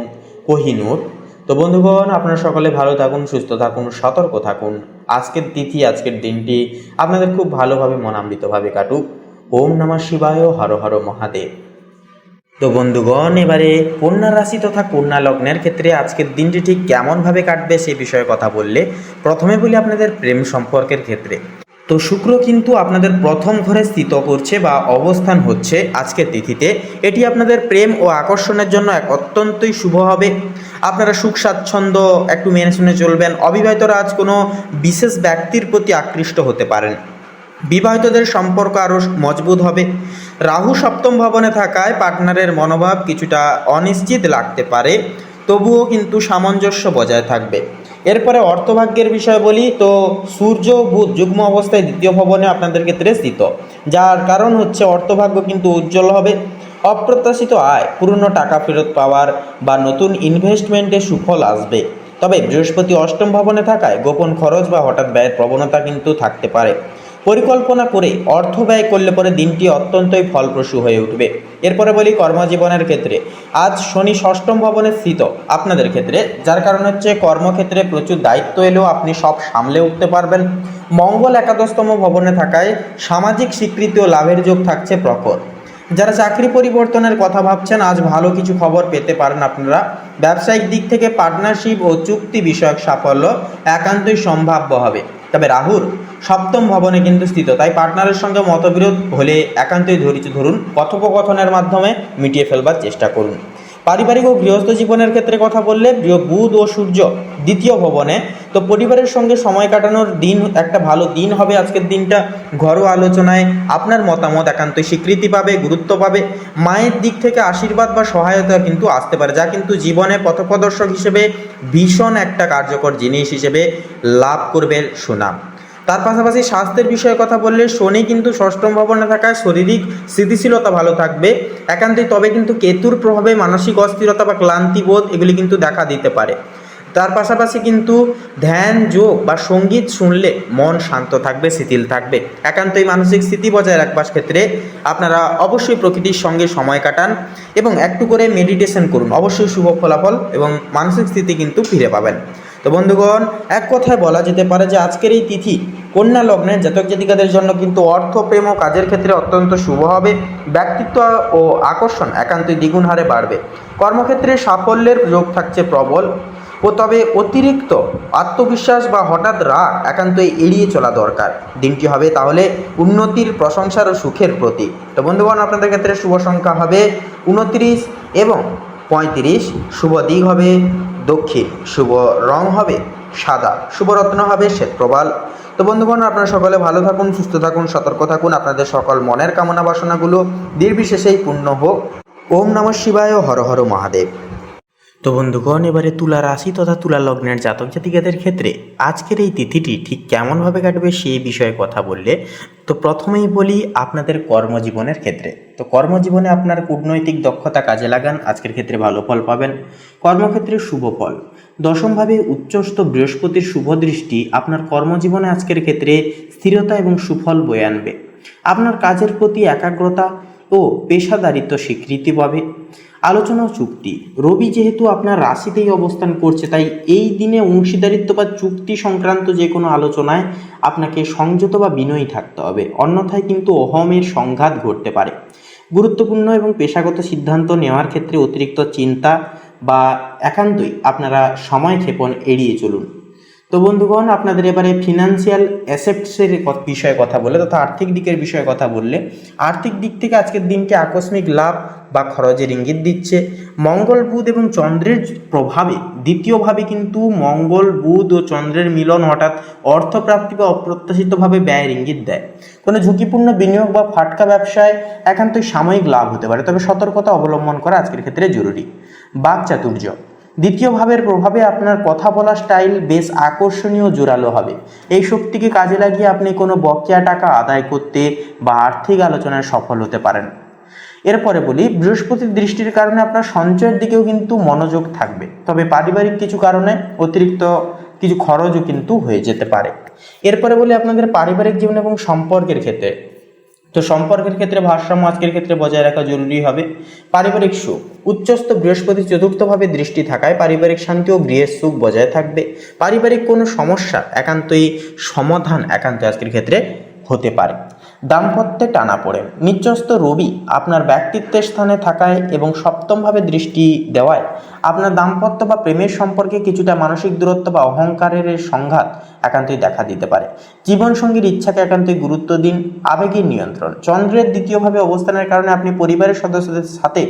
কোহিনূর। তো বন্ধুগণ, আপনারা সকলে ভালো থাকুন, সুস্থ থাকুন, সতর্ক থাকুন। আজকের তিথি, আজকের দিনটি আপনাদের খুব ভালোভাবে মনামৃতভাবে কাটুক। ওম নমঃ শিবায়, হর হর মহাদেব। তো বন্ধুগণ, এবারে কন্যা রাশি তথা কন্যা লগ্নের ক্ষেত্রে আজকের দিনটি ঠিক কেমনভাবে কাটবে সেই বিষয়ে কথা বললে প্রথমে বলি আপনাদের প্রেম সম্পর্কের ক্ষেত্রে। তো শুক্র কিন্তু আপনাদের প্রথম ঘরে স্থিত করছে বা অবস্থান হচ্ছে আজকের তিথিতে। এটি আপনাদের প্রেম ও আকর্ষণের জন্য এক অত্যন্তই শুভ হবে। আপনারা সুখ স্বাচ্ছন্দ্য একটু মেনে শুনে চলবেন। অবিবাহিতরা আজ কোনো বিশেষ ব্যক্তির প্রতি আকৃষ্ট হতে পারেন। বিবাহিতদের সম্পর্ক আরও মজবুত হবে। রাহু সপ্তম ভবনে থাকায় পার্টনারের মনোভাব কিছুটা অনিশ্চিত লাগতে পারে, তবুও কিন্তু সামঞ্জস্য বজায় থাকবে। এরপরে অর্থভাগ্যের বিষয় বলি, তো সূর্য বুধ যুগ্ম অবস্থায় দ্বিতীয় ভবনে আপনাদের ক্ষেত্রে স্থিত, যার কারণ হচ্ছে অর্থভাগ্য কিন্তু উজ্জ্বল হবে। অপ্রত্যাশিত আয়, পুরনো টাকা ফেরত পাওয়ার বা নতুন ইনভেস্টমেন্টে সুফল আসবে। তবে বৃহস্পতি অষ্টম ভবনে থাকায় গোপন খরচ বা হঠাৎ ব্যয়ের প্রবণতা কিন্তু থাকতে পারে। পরিকল্পনা করে অর্থ ব্যয় করলে পরে দিনটি অত্যন্তই ফলপ্রসূ হয়ে উঠবে। এরপরে বলি কর্মজীবনের ক্ষেত্রে, আজ শনি ষষ্ঠম ভবনে স্থিত আপনাদের ক্ষেত্রে, যার কারণ হচ্ছে কর্মক্ষেত্রে প্রচুর দায়িত্ব এলেও আপনি সব সামলে উঠতে পারবেন। মঙ্গল একাদশতম ভবনে থাকায় সামাজিক স্বীকৃতি ও লাভের যোগ থাকছে প্রখর। যারা চাকরি পরিবর্তনের কথা ভাবছেন, আজ ভালো কিছু খবর পেতে পারেন আপনারা। ব্যবসায়িক দিক থেকে পার্টনারশিপ ও চুক্তি বিষয়ক সাফল্য একান্তই সম্ভাব্য হবে। তবে রাহুর সপ্তম ভবনে কিন্তু স্থিত, তাই পার্টনারের সঙ্গে মতবিরোধ হলে একান্তই ধৈর্য ধরুন, কথোপকথনের মাধ্যমে মিটিয়ে ফেলবার চেষ্টা করুন। পারিবারিক ও গৃহস্থ জীবনের ক্ষেত্রে কথা বললে বুধ ও সূর্য দ্বিতীয় ভবনে, তো পরিবারের সঙ্গে সময় কাটানোর দিন, একটা ভালো দিন হবে আজকের দিনটা। ঘরোয়া আলোচনায় আপনার মতামত একান্তই স্বীকৃতি পাবে, গুরুত্ব পাবে। মায়ের দিক থেকে আশীর্বাদ বা সহায়তা কিন্তু আসতে পারে, যা কিন্তু জীবনে পথপ্রদর্শক হিসেবে ভীষণ একটা কার্যকর জিনিস হিসেবে লাভ করবে সুনাম। তার পাশাপাশি স্বাস্থ্যের বিষয়ে কথা বললে শনি কিন্তু ষষ্ঠম ভবনে থাকায় শারীরিক স্থিতিশীলতা ভালো থাকবে একান্তই। তবে কিন্তু কেতুর প্রভাবে মানসিক অস্থিরতা বা ক্লান্তিবোধ এগুলি কিন্তু দেখা দিতে পারে। তার পাশাপাশি কিন্তু ধ্যান, যোগ বা সঙ্গীত শুনলে মন শান্ত থাকবে, শিথিল থাকবে। একান্তই মানসিক স্থিতি বজায় রাখবার ক্ষেত্রে আপনারা অবশ্যই প্রকৃতির সঙ্গে সময় কাটান এবং একটু করে মেডিটেশন করুন, অবশ্যই শুভ ফলাফল এবং মানসিক স্থিতি কিন্তু ফিরে পাবেন। তো বন্ধুগণ, এক কথায় বলা যেতে পারে যে আজকের এই তিথি কন্যা লগ্নের জাতক জাতিকাদের জন্য কিন্তু অর্থ, প্রেম ও কাজের ক্ষেত্রে অত্যন্ত শুভ হবে। ব্যক্তিত্ব ও আকর্ষণ একান্তই দ্বিগুণ হারে বাড়বে। কর্মক্ষেত্রে সাফল্যের যোগ থাকছে প্রবল। তবে অতিরিক্ত আত্মবিশ্বাস বা হঠাৎ রাগ একান্তই এড়িয়ে চলা দরকার। দিনটি হবে তাহলে উন্নতির, প্রশংসার ও সুখের প্রতীক। তো বন্ধুগণ, আপনাদের ক্ষেত্রে শুভ সংখ্যা হবে 29 এবং 35, শুভ দিক হবে দক্ষিণ, শুভ রং হবে সাদা, শুভ রত্ন হবে শ্বেতপ্রবাল। তো বন্ধুগণ, আপনারা সকলে ভালো থাকুন, সুস্থ থাকুন, সতর্ক থাকুন। আপনাদের সকল মনের কামনা বাসনাগুলো নির্বিশেষেই পূর্ণ হোক। ওম নমঃ শিবায়, হর হর মহাদেব। তো বন্ধুগণ, এবারে তুলা রাশি তথা তুলা লগ্নের জাতক জাতিকাদের ক্ষেত্রে আজকের এই তিথিটি ঠিক কেমনভাবে কাটবে সেই বিষয়ে কথা বললে, তো প্রথমেই বলি আপনাদের কর্মজীবনের ক্ষেত্রে। তো কর্মজীবনে আপনার কূটনৈতিক দক্ষতা কাজে লাগান, আজকের ক্ষেত্রে ভালো ফল পাবেন। কর্মক্ষেত্রে শুভ ফল। দশমভাবে উচ্চস্থ বৃহস্পতির শুভ দৃষ্টি আপনার কর্মজীবনে আজকের ক্ষেত্রে স্থিরতা এবং সুফল বয়ে আনবে। আপনার কাজের প্রতি একাগ্রতা ও পেশাদারিত্ব স্বীকৃতি পাবে। আলোচনা ও চুক্তি। রবি যেহেতু আপনার রাশিতেই অবস্থান করছে, তাই এই দিনে অংশীদারিত্ব বা চুক্তি সংক্রান্ত যে কোনো আলোচনায় আপনাকে সংযত বা বিনয়ী থাকতে হবে, অন্যথায় কিন্তু অহমের সংঘাত ঘটতে পারে। গুরুত্বপূর্ণ এবং পেশাগত সিদ্ধান্ত নেওয়ার ক্ষেত্রে অতিরিক্ত চিন্তা বা একান্তই আপনারা সময় ক্ষেপণ এড়িয়ে চলুন। তো বন্ধুগণ, আপনাদের এবারে ফিনান্সিয়াল অ্যাসেটসের বিষয়ে কথা বলে তথা আর্থিক দিকের বিষয়ে কথা বললে, আর্থিক দিক থেকে আজকের দিনটি আকস্মিক লাভ বা খরচের ইঙ্গিত দিচ্ছে। মঙ্গল, বুধ এবং চন্দ্রের প্রভাবে দ্বিতীয়ভাবে কিন্তু মঙ্গল, বুধ ও চন্দ্রের মিলন হঠাৎ অর্থপ্রাপ্তি বা অপ্রত্যাশিতভাবে ব্যয়ের ইঙ্গিত দেয়। কোনো ঝুঁকিপূর্ণ বিনিয়োগ বা ফাটকা ব্যবসায় একান্তই সাময়িক লাভ হতে পারে, তবে সতর্কতা অবলম্বন করা আজকের ক্ষেত্রে জরুরি। বাকচাতুর্য, দ্বিতীয় ভাবের প্রভাবে আপনার কথা বলার স্টাইল বেশ আকর্ষণীয়, জোরালো হবে। এই শক্তিকে কাজে লাগিয়ে আপনি কোনো বকেয়া টাকা আদায় করতে বা আর্থিক আলোচনায় সফল হতে পারেন। এরপরে বলি, বৃহস্পতির দৃষ্টির কারণে আপনার সঞ্চয়ের দিকেও কিন্তু মনোযোগ থাকবে, তবে পারিবারিক কিছু কারণে অতিরিক্ত কিছু খরচও কিন্তু হয়ে যেতে পারে। এরপরে বলি আপনাদের পারিবারিক জীবন এবং সম্পর্কের ক্ষেত্রে। তো সম্পর্কের ক্ষেত্রে ভারসাম্য আজকের ক্ষেত্রে বজায় রাখা জরুরি হবে। পারিবারিক সুখ, উচ্চস্থ বৃহস্পতি চতুর্থভাবে দৃষ্টি থাকায় পারিবারিক শান্তি ও গৃহের সুখ বজায় থাকবে। পারিবারিক কোনো সমস্যা একান্তই সমাধান আজকের ক্ষেত্রে হতে পারে। দাম্পত্যে টানাপোড়েন, নিচস্থ রবি আপনার ব্যক্তিত্বের স্থানে থাকায় এবং সপ্তমভাবে দৃষ্টি দেওয়ায় আপনার দাম্পত্য বা প্রেমের সম্পর্কে কিছুটা মানসিক দূরত্ব বা অহংকারের সংঘাত একান্তই দেখা দিতে পারে। জীবনসঙ্গীর ইচ্ছাকে একান্তই গুরুত্ব দিন। আবেগের নিয়ন্ত্রণ, চন্দ্রের দ্বিতীয়ভাবে অবস্থানের কারণে আপনি পরিবারের সদস্যদের সাথে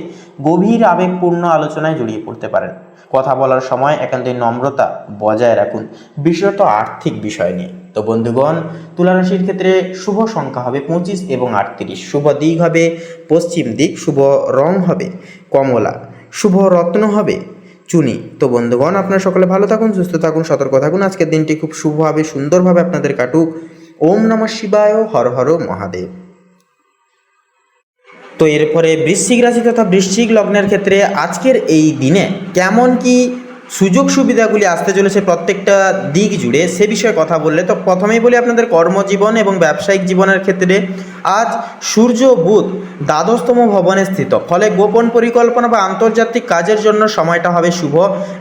গভীর আবেগপূর্ণ আলোচনায় জড়িয়ে পড়তে পারেন। কথা বলার সময় একান্তই নম্রতা বজায় রাখুন, বিশেষত আর্থিক বিষয় নিয়ে। তো বন্ধুগণ, তুলা রাশির ক্ষেত্রে শুভ সংখ্যা হবে 25 এবং 38, শুভ দিক হবে পশ্চিম দিক, শুভ রং হবে কমলা, শুভ রত্ন হবে চুনি। তো বন্ধুগণ, আপনারা সকলে ভালো থাকুন, সুস্থ থাকুন, সতর্ক থাকুন। আজকের দিনটি খুব শুভভাবে সুন্দরভাবে আপনাদের কাটুক। ওম নমঃ শিবায়, হর হর মহাদেব। তো এরপরে বৃশ্চিক রাশি তথা বৃশ্চিক লগ্নের ক্ষেত্রে আজকের এই দিনে কেমন কি সুযোগ সুবিধাগুলি আসতে চলেছে প্রত্যেকটা দিক জুড়ে, সে বিষয়ে কথা বললে তো প্রথমেই বলি আপনাদের কর্মজীবন এবং ব্যবসায়িক জীবনের ক্ষেত্রে আজ সূর্য বুধ দ্বাদশতম ভবনে স্থিত, ফলে গোপন পরিকল্পনা বা আন্তর্জাতিক কাজের জন্য সময়টা হবে শুভ।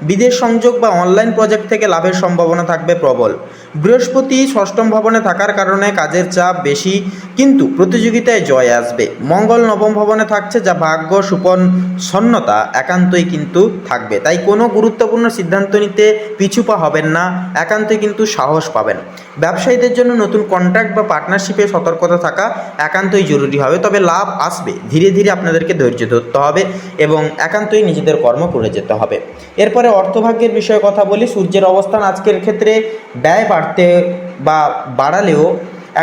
বিদেশ সংযোগ বা অনলাইন প্রজেক্ট থেকে লাভের সম্ভাবনা থাকবে প্রবল। বৃহস্পতি ষষ্ঠম ভবনে থাকার কারণে কাজের চাপ বেশি, কিন্তু প্রতিযোগিতায় জয় আসবে। মঙ্গল নবম ভবনে থাকছে, যা ভাগ্য সুপন্নতা একান্তই কিন্তু থাকবে, তাই কোনো গুরুত্বপূর্ণ সিদ্ধান্ত নিতে পিছুপা হবেন না, একান্তই কিন্তু সাহস পাবেন। ব্যবসায়ীদের জন্য নতুন কন্ট্রাক্ট বা পার্টনারশিপে সতর্কতা থাকা একান্তই জরুরি হবে, তবে লাভ আসবে। ধীরে ধীরে আপনাদেরকে ধৈর্য ধরতে হবে এবং একান্তই নিজেদের কর্ম করে যেতে হবে। এরপরে অর্থভাগ্যের বিষয়ে কথা বলি। সূর্যের অবস্থান আজকের ক্ষেত্রে ব্যয় বাড়তে বা বাড়ালেও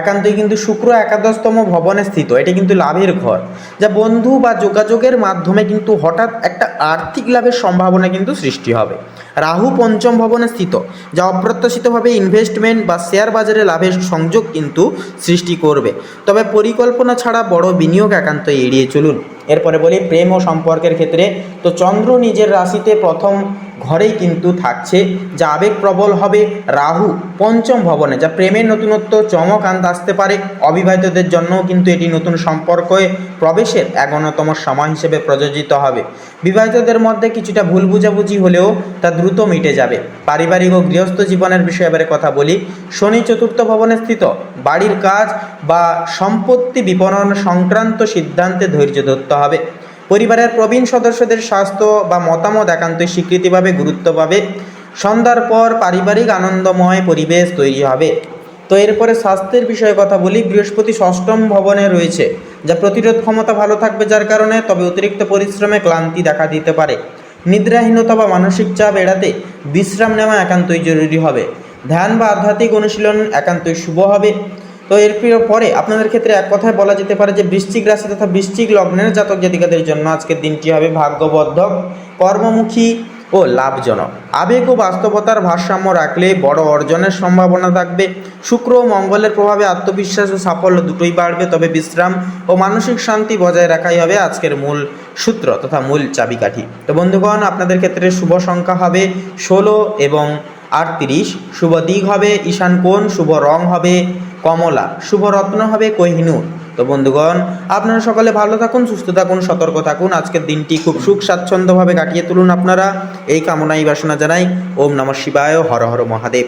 একান্তই কিন্তু শুক্র একাদশতম ভবনে স্থিত, এটি কিন্তু লাভের ঘর, যা বন্ধু বা যোগাযোগের মাধ্যমে কিন্তু হঠাৎ একটা আর্থিক লাভের সম্ভাবনা কিন্তু সৃষ্টি হবে। রাহু পঞ্চম ভবনে স্থিত, যা অপ্রত্যাশিতভাবে ইনভেস্টমেন্ট বা শেয়ার বাজারে লাভের সংযোগ কিন্তু সৃষ্টি করবে, তবে পরিকল্পনা ছাড়া বড় বিনিয়োগ একান্তই এড়িয়ে চলুন। এরপরে বলি প্রেম ও সম্পর্কের ক্ষেত্রে। তো চন্দ্র নিজের রাশিতে প্রথম ঘরেই কিন্তু থাকছে, যা আবেগপ্রবল হবে। রাহু পঞ্চম ভবনে, যা প্রেমের নতুনত্ব চমক আনতে আসতে পারে। অবিবাহিতদের জন্যও কিন্তু এটি নতুন সম্পর্কে প্রবেশের এক অন্যতম সময় হিসেবে প্রযোজিত হবে। বিবাহিতদের মধ্যে কিছুটা ভুল বুঝাবুঝি হলেও তা দ্রুত মিটে যাবে। পারিবারিক ও গৃহস্থ জীবনের বিষয়ে এবারে কথা বলি। শনি চতুর্থ ভবনে স্থিত, বাড়ির কাজ বা সম্পত্তি বিপণন সংক্রান্ত সিদ্ধান্তে ধৈর্য ধরতে হবে। পরিবারের প্রবীণ সদস্যদের স্বাস্থ্য বা মতামত একান্তই স্বীকৃতিভাবে গুরুত্ব পাবে। সন্ধ্যার পর পারিবারিক আনন্দময় পরিবেশ তৈরি হবে। তো এরপরে স্বাস্থ্যের বিষয়ে কথা বলি। বৃহস্পতি ষষ্ঠম ভবনে রয়েছে, যা প্রতিরোধ ক্ষমতা ভালো থাকবে যার কারণে, তবে অতিরিক্ত পরিশ্রমে ক্লান্তি দেখা দিতে পারে। নিদ্রাহীনতা বা মানসিক চাপ এড়াতে বিশ্রাম নেওয়া একান্তই জরুরি হবে। ধ্যান বা আধ্যাত্মিক অনুশীলন একান্তই শুভ হবে। তো এর পরে আপনাদের ক্ষেত্রে এক কথায় বলা যেতে পারে যে বৃশ্চিক রাশি তথা বৃশ্চিক লগ্নের জাতক জাতিকাদের জন্য আজকের দিনটি হবে ভাগ্যবর্ধক, কর্মমুখী ও লাভজনক। আবেগ ও বাস্তবতার ভারসাম্য রাখলে বড় অর্জনের সম্ভাবনা থাকবে। শুক্র ও মঙ্গলের প্রভাবে আত্মবিশ্বাস ও সাফল্য দুটোই বাড়বে, তবে বিশ্রাম ও মানসিক শান্তি বজায় রাখাই হবে আজকের মূল সূত্র তথা মূল চাবিকাঠি। তো বন্ধুগণ, আপনাদের ক্ষেত্রে শুভ সংখ্যা হবে 16 এবং 38, শুভ দিক হবে ঈশান কোণ, শুভ রং হবে কমলা, শুভ রত্ন হবে কোহিনূর। তো বন্ধুগণ, আপনারা সকলে ভালো থাকুন, সুস্থ থাকুন, সতর্ক থাকুন। আজকের দিনটি খুব সুখ স্বাচ্ছন্দ্যভাবে কাটিয়ে তুলুন আপনারা, এই কামনাই বাসনা জানাই। ওম নমঃ শিবায়, হর হর মহাদেব।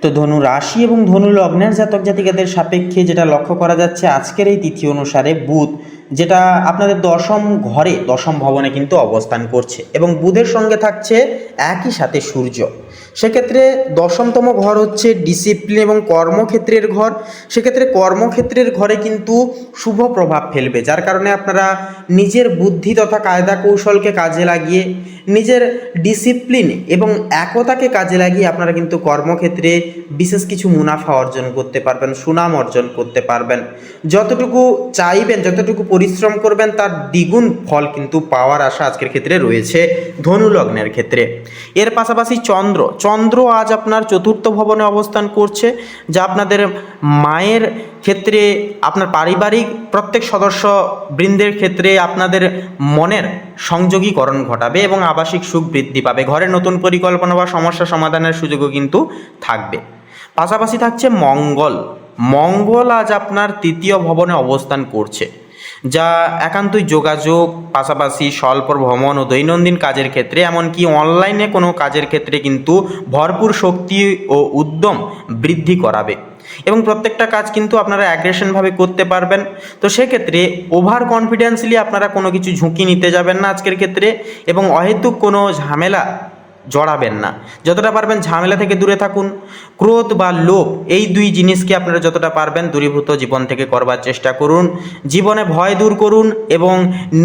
তো ধনু রাশি এবং ধনু লগ্নের জাতক জাতিকাদের সাপেক্ষে যেটা লক্ষ্য করা যাচ্ছে আজকের এই তিথি অনুসারে, বুধ যেটা আপনাদের দশম ঘরে দশম ভবনে কিন্তু অবস্থান করছে এবং বুধের সঙ্গে থাকছে একই সাথে সূর্য। সেক্ষেত্রে দশমতম ঘর হচ্ছে ডিসিপ্লিন এবং কর্মক্ষেত্রের ঘর। সেক্ষেত্রে কর্মক্ষেত্রের ঘরে কিন্তু শুভ প্রভাব ফেলবে, যার কারণে আপনারা নিজের বুদ্ধি তথা কায়দা কৌশলকে কাজে লাগিয়ে নিজের ডিসিপ্লিন এবং একতাকে কাজে লাগিয়ে আপনারা কিন্তু কর্মক্ষেত্রে বিশেষ কিছু মুনাফা অর্জন করতে পারবেন, সুনাম অর্জন করতে পারবেন। যতটুকু চাইবেন, যতটুকু পরিশ্রম করবেন তার দ্বিগুণ ফল কিন্তু পাওয়ার আশা আজকের ক্ষেত্রে রয়েছে ধনু লগ্নের ক্ষেত্রে। এর পাশাপাশি চন্দ্র আজ আপনার চতুর্থ ভবনে অবস্থান করছে, যা আপনাদের মায়ের ক্ষেত্রে, আপনার পারিবারিক প্রত্যেক সদস্য বৃন্দের ক্ষেত্রে আপনাদের মনের সংযোগীকরণ ঘটাবে এবং আবাসিক সুখ বৃদ্ধি পাবে। ঘরে নতুন পরিকল্পনা বা সমস্যা সমাধানের সুযোগও কিন্তু থাকবে। পাশাপাশি থাকছে মঙ্গল আজ আপনার তৃতীয় ভবনে অবস্থান করছে, যা একান্তই যোগাযোগ, পাশাপাশি স্বল্প ভ্রমণ ও দৈনন্দিন কাজের ক্ষেত্রে, এমনকি অনলাইনে কোনো কাজের ক্ষেত্রে কিন্তু ভরপুর শক্তি ও উদ্যম বৃদ্ধি করাবে এবং প্রত্যেকটা কাজ কিন্তু আপনারা অ্যাগ্রেশনভাবে করতে পারবেন। তো সেক্ষেত্রে ওভার কনফিডেন্সলি আপনারা কোনো কিছু ঝুঁকি নিতে যাবেন না আজকের ক্ষেত্রে এবং অহেতুক কোনো ঝামেলা জড়াবেন না। যতটা পারবেন ঝামেলা থেকে দূরে থাকুন। ক্রোধ বা লোভ, এই দুই জিনিসকে আপনারা যতটা পারবেন দূরীভূত জীবন থেকে করবার চেষ্টা করুন। জীবনে ভয় দূর করুন এবং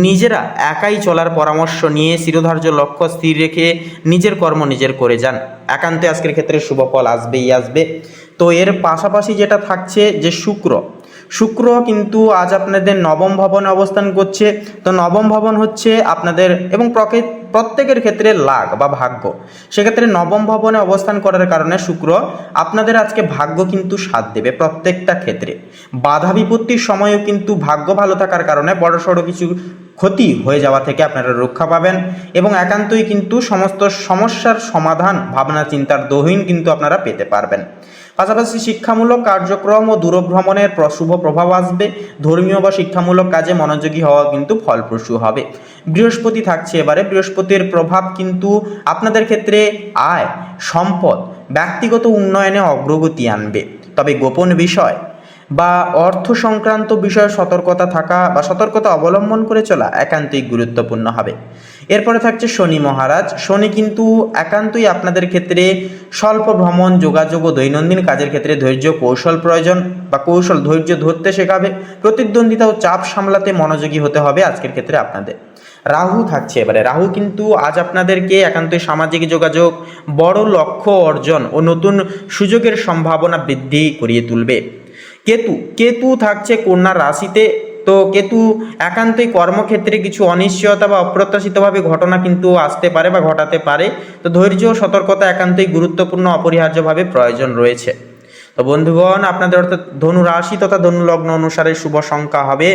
নিজেরা একাই চলার পরামর্শ নিয়ে শিরোধার্য লক্ষ্য স্থির রেখে নিজের কর্ম নিজের করে যান। একান্তে আজকের ক্ষেত্রে শুভ ফল আসবেই আসবে। তো এর পাশাপাশি যেটা থাকছে যে শুক্র কিন্তু আজ আপনাদের নবম ভবনে অবস্থান করছে। তো নবম ভবন হচ্ছে আপনাদের এবং প্রত্যেকের ক্ষেত্রে লাক বা ভাগ্য। সেক্ষেত্রে নবম ভবনে অবস্থান করার কারণে শুক্র আপনাদের আজকে ভাগ্য কিন্তু সাথ দেবে প্রত্যেকটা ক্ষেত্রে। বাধা বিপত্তির সময়ও কিন্তু ভাগ্য ভালো থাকার কারণে বড়সড় কিছু ক্ষতি হয়ে যাওয়া থেকে আপনারা রক্ষা পাবেন এবং একান্তই কিন্তু সমস্ত সমস্যার সমাধান ভাবনা চিন্তার দহিন কিন্তু আপনারা পেতে পারবেন। পাশাপাশি শিক্ষামূলক কার্যক্রম ও দূরভ্রমণের শুভ প্রভাব আসবে। ধর্মীয় বা শিক্ষামূলক কাজে মনোযোগী হওয়া কিন্তু ফলপ্রসূ হবে। বৃহস্পতি থাকছে এবারে। বৃহস্পতির প্রভাব কিন্তু আপনাদের ক্ষেত্রে আয়, সম্পদ, ব্যক্তিগত উন্নয়নে অগ্রগতি আনবে। তবে গোপন বিষয় বা অর্থ সংক্রান্ত বিষয়ে সতর্কতা থাকা বা সতর্কতা অবলম্বন করে চলা একান্তই গুরুত্বপূর্ণ হবে। এরপরে থাকছে শনি মহারাজ। শনি কিন্তু একান্তই আপনাদের ক্ষেত্রে স্বল্প ভ্রমণ, যোগাযোগ ও দৈনন্দিন কাজের ক্ষেত্রে ধৈর্য কৌশল প্রয়োজন বা ধৈর্য ধরতে শেখাবে। প্রতিদ্বন্দ্বিতা ও চাপ সামলাতে মনোযোগী হতে হবে আজকের ক্ষেত্রে আপনাদের। রাহু থাকছে এবারে। রাহু কিন্তু আজ আপনাদেরকে একান্তই সামাজিক যোগাযোগ, বড় লক্ষ্য অর্জন ও নতুন সুযোগের সম্ভাবনা বৃদ্ধি করিয়ে তুলবে। কেতু থাকছে কন্যা রাশিতে। তো কেতু একান্তই কর্মক্ষেত্রে কিছু অনিশ্চয়তা বা অপ্রত্যাশিতভাবে ঘটনা কিন্তু আসতে পারে বা ঘটাতে পারে। তো ধৈর্য ও সতর্কতা একান্তই গুরুত্বপূর্ণ, অপরিহার্যভাবে প্রয়োজন রয়েছে। তো বন্ধুগণ, আপনাদের অর্থাৎ ধনু রাশি তথা ধনু লগ্ন অনুসারে শুভ সংখ্যা হবে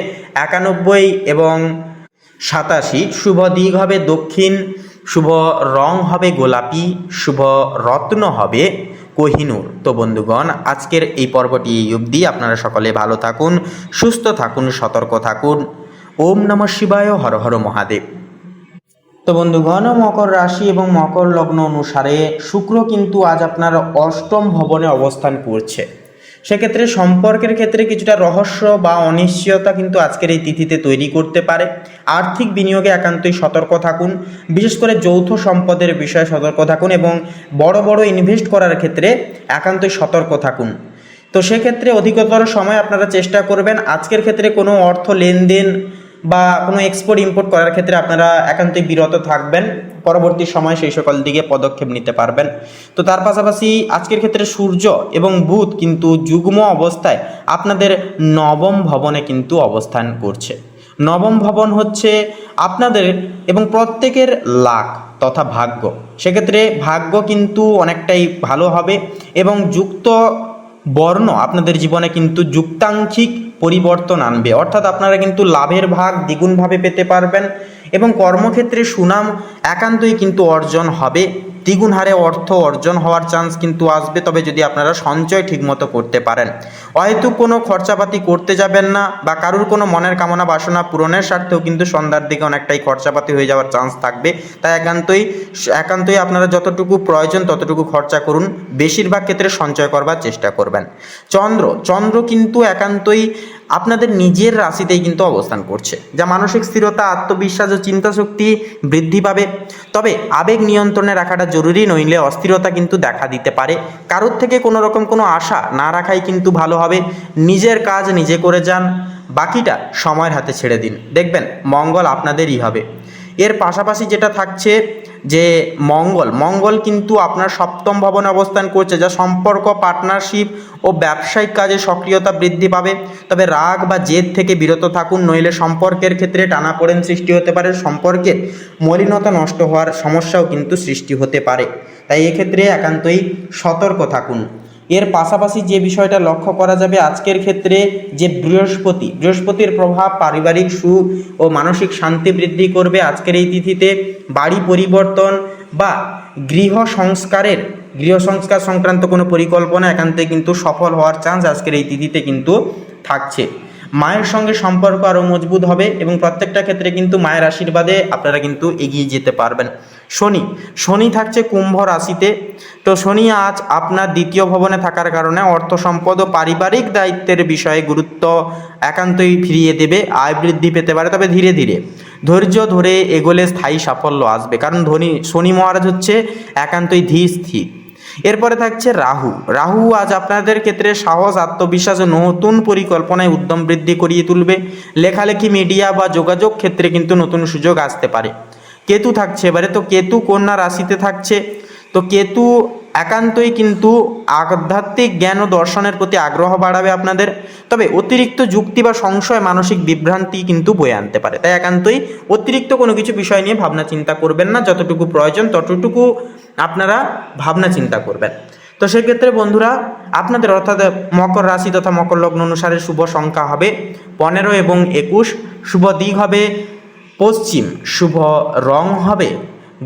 91 এবং 87। শুভ দিক হবে দক্ষিণ। শুভ রং হবে গোলাপি। শুভ রত্ন হবে কোহিনূর। তো বন্ধুগণ, আজকের এই পর্বটি এই অবধি। আপনারা সকলে ভালো থাকুন, সুস্থ থাকুন, সতর্ক থাকুন। ওম নমঃ শিবায়, হর হর মহাদেব। তো বন্ধুগণ, মকর রাশি এবং মকর লগ্ন অনুসারে শুক্র কিন্তু আজ আপনার অষ্টম ভবনে অবস্থান করছে। সেক্ষেত্রে সম্পর্কের ক্ষেত্রে কিছুটা রহস্য বা অনিশ্চয়তা কিন্তু আজকের এই তিথিতে তৈরি করতে পারে। আর্থিক বিনিয়োগে একান্তই সতর্ক থাকুন। বিশেষ করে যৌথ সম্পদের বিষয়ে সতর্ক থাকুন এবং বড় বড় ইনভেস্ট করার ক্ষেত্রে একান্তই সতর্ক থাকুন। তো সেক্ষেত্রে অধিকতর সময় আপনারা চেষ্টা করবেন আজকের ক্ষেত্রে কোনো অর্থ লেনদেন বা কোনো এক্সপোর্ট ইম্পোর্ট করার ক্ষেত্রে আপনারা একান্তই বিরত থাকবেন। পরবর্তী সময় সেই সকল দিকে পদক্ষেপ নিতে পারবেন। তো তার পাশাপাশি আজকের ক্ষেত্রে সূর্য এবং বুধ কিন্তু যুগ্ম অবস্থায় আপনাদের নবম ভবনে কিন্তু অবস্থান করছে। নবম ভবন হচ্ছে আপনাদের এবং প্রত্যেকের লাক তথা ভাগ্য। সেক্ষেত্রে ভাগ্য কিন্তু অনেকটাই ভালো হবে এবং যুক্ত বর্ণ আপনাদের জীবনে কিন্তু যুক্তাঙ্কিক পরিবর্তন আনবে। অর্থাৎ আপনারা কিন্তু লাভের ভাগ দ্বিগুণভাবে পেতে পারবেন এবং কর্মক্ষেত্রে সুনাম একান্তই কিন্তু অর্জন হবে। দ্বিগুণ হারে অর্থ অর্জন হওয়ার চান্স কিন্তু আসবে, তবে যদি আপনারা সঞ্চয় ঠিকমতো করতে পারেন। অহেতুক কোনো খরচাপাতি করতে যাবেন না বা কারুর কোনো মনের কামনা বাসনা পূরণের স্বার্থেও কিন্তু সন্ধ্যার দিকে অনেকটাই খরচাপাতি হয়ে যাওয়ার চান্স থাকবে। তাই একান্তই আপনারা যতটুকু প্রয়োজন ততটুকু খরচা করুন। বেশিরভাগ ক্ষেত্রে সঞ্চয় করবার চেষ্টা করবেন। চন্দ্র কিন্তু একান্তই আপনাদের নিজের রাশিতেই কিন্তু অবস্থান করছে, যা মানসিক স্থিরতা, আত্মবিশ্বাস ও চিন্তাশক্তি বৃদ্ধি পাবে। তবে আবেগ নিয়ন্ত্রণে রাখাটা জরুরি, নইলে অস্থিরতা কিন্তু দেখা দিতে পারে। কারোর থেকে কোনো রকম কোনো আশা না রাখাই কিন্তু ভালো হবে। নিজের কাজ নিজে করে যান, বাকিটা সময়ের হাতে ছেড়ে দিন, দেখবেন মঙ্গল আপনাদেরই হবে। এর পাশাপাশি যেটা থাকছে যে মঙ্গল কিন্তু আপনার সপ্তম ভবনে অবস্থান করছে, যা সম্পর্ক, পার্টনারশিপ ও ব্যবসায়িক কাজে সক্রিয়তা বৃদ্ধি পাবে। তবে রাগ বা জেদ থেকে বিরত থাকুন, নইলে সম্পর্কের ক্ষেত্রে টানাপোড়েন সৃষ্টি হতে পারে, সম্পর্কের মলিনতা নষ্ট হওয়ার সমস্যাও কিন্তু সৃষ্টি হতে পারে। তাই এক্ষেত্রে একান্তই সতর্ক থাকুন। এর পাশাপাশি যে বিষয়টা লক্ষ্য করা যাবে আজকের ক্ষেত্রে, যে বৃহস্পতির প্রভাব পারিবারিক সুখ ও মানসিক শান্তি বৃদ্ধি করবে। আজকের এই তিথিতে বাড়ি পরিবর্তন বা গৃহ সংস্কার সংক্রান্ত কোনো পরিকল্পনা একান্তে কিন্তু সফল হওয়ার চান্স আজকের এই তিথিতে কিন্তু থাকছে। মায়ের সঙ্গে সম্পর্ক আরও মজবুত হবে এবং প্রত্যেকটা ক্ষেত্রে কিন্তু মায়ের আশীর্বাদে আপনারা কিন্তু এগিয়ে যেতে পারবেন। শনি থাকছে কুম্ভ রাশিতে। তো শনি আজ আপনার দ্বিতীয় ভবনে থাকার কারণে অর্থ সম্পদ ও পারিবারিক দায়িত্বের বিষয়ে গুরুত্ব একান্তই ফিরিয়ে দেবে। আয় বৃদ্ধি পেতে পারে, তবে ধীরে ধীরে ধৈর্য ধরে এগোলে স্থায়ী সাফল্য আসবে, কারণ শনি মহারাজ হচ্ছে একান্তই ধীর স্থির। এরপরে থাকছে রাহু আজ আপনাদের ক্ষেত্রে সাহস, আত্মবিশ্বাস ও নতুন পরিকল্পনায় উদ্যম বৃদ্ধি করিয়ে তুলবে। লেখালেখি, মিডিয়া বা যোগাযোগ ক্ষেত্রে কিন্তু নতুন সুযোগ আসতে পারে। কেতু থাকছে এবারে, তো কেতু কন্যা রাশিতে থাকছে। তো কেতু একান্তই কিন্তু আধ্যাত্মিক জ্ঞান ও দর্শনের প্রতি আগ্রহ বাড়াবে আপনাদের। তবে অতিরিক্ত যুক্তি বা সংশয় মানসিক বিভ্রান্তি কিন্তু বয়ে আনতে পারে। তাই একান্তই অতিরিক্ত কোনো কিছু বিষয় নিয়ে ভাবনা চিন্তা করবেন না, যতটুকু প্রয়োজন ততটুকু আপনারা ভাবনা চিন্তা করবেন। তো সেক্ষেত্রে বন্ধুরা, আপনাদের অর্থাৎ মকর রাশি তথা মকর লগ্ন অনুসারে শুভ সংখ্যা হবে 15 এবং 21, শুভ দিক হবে পশ্চিম, শুভ রং হবে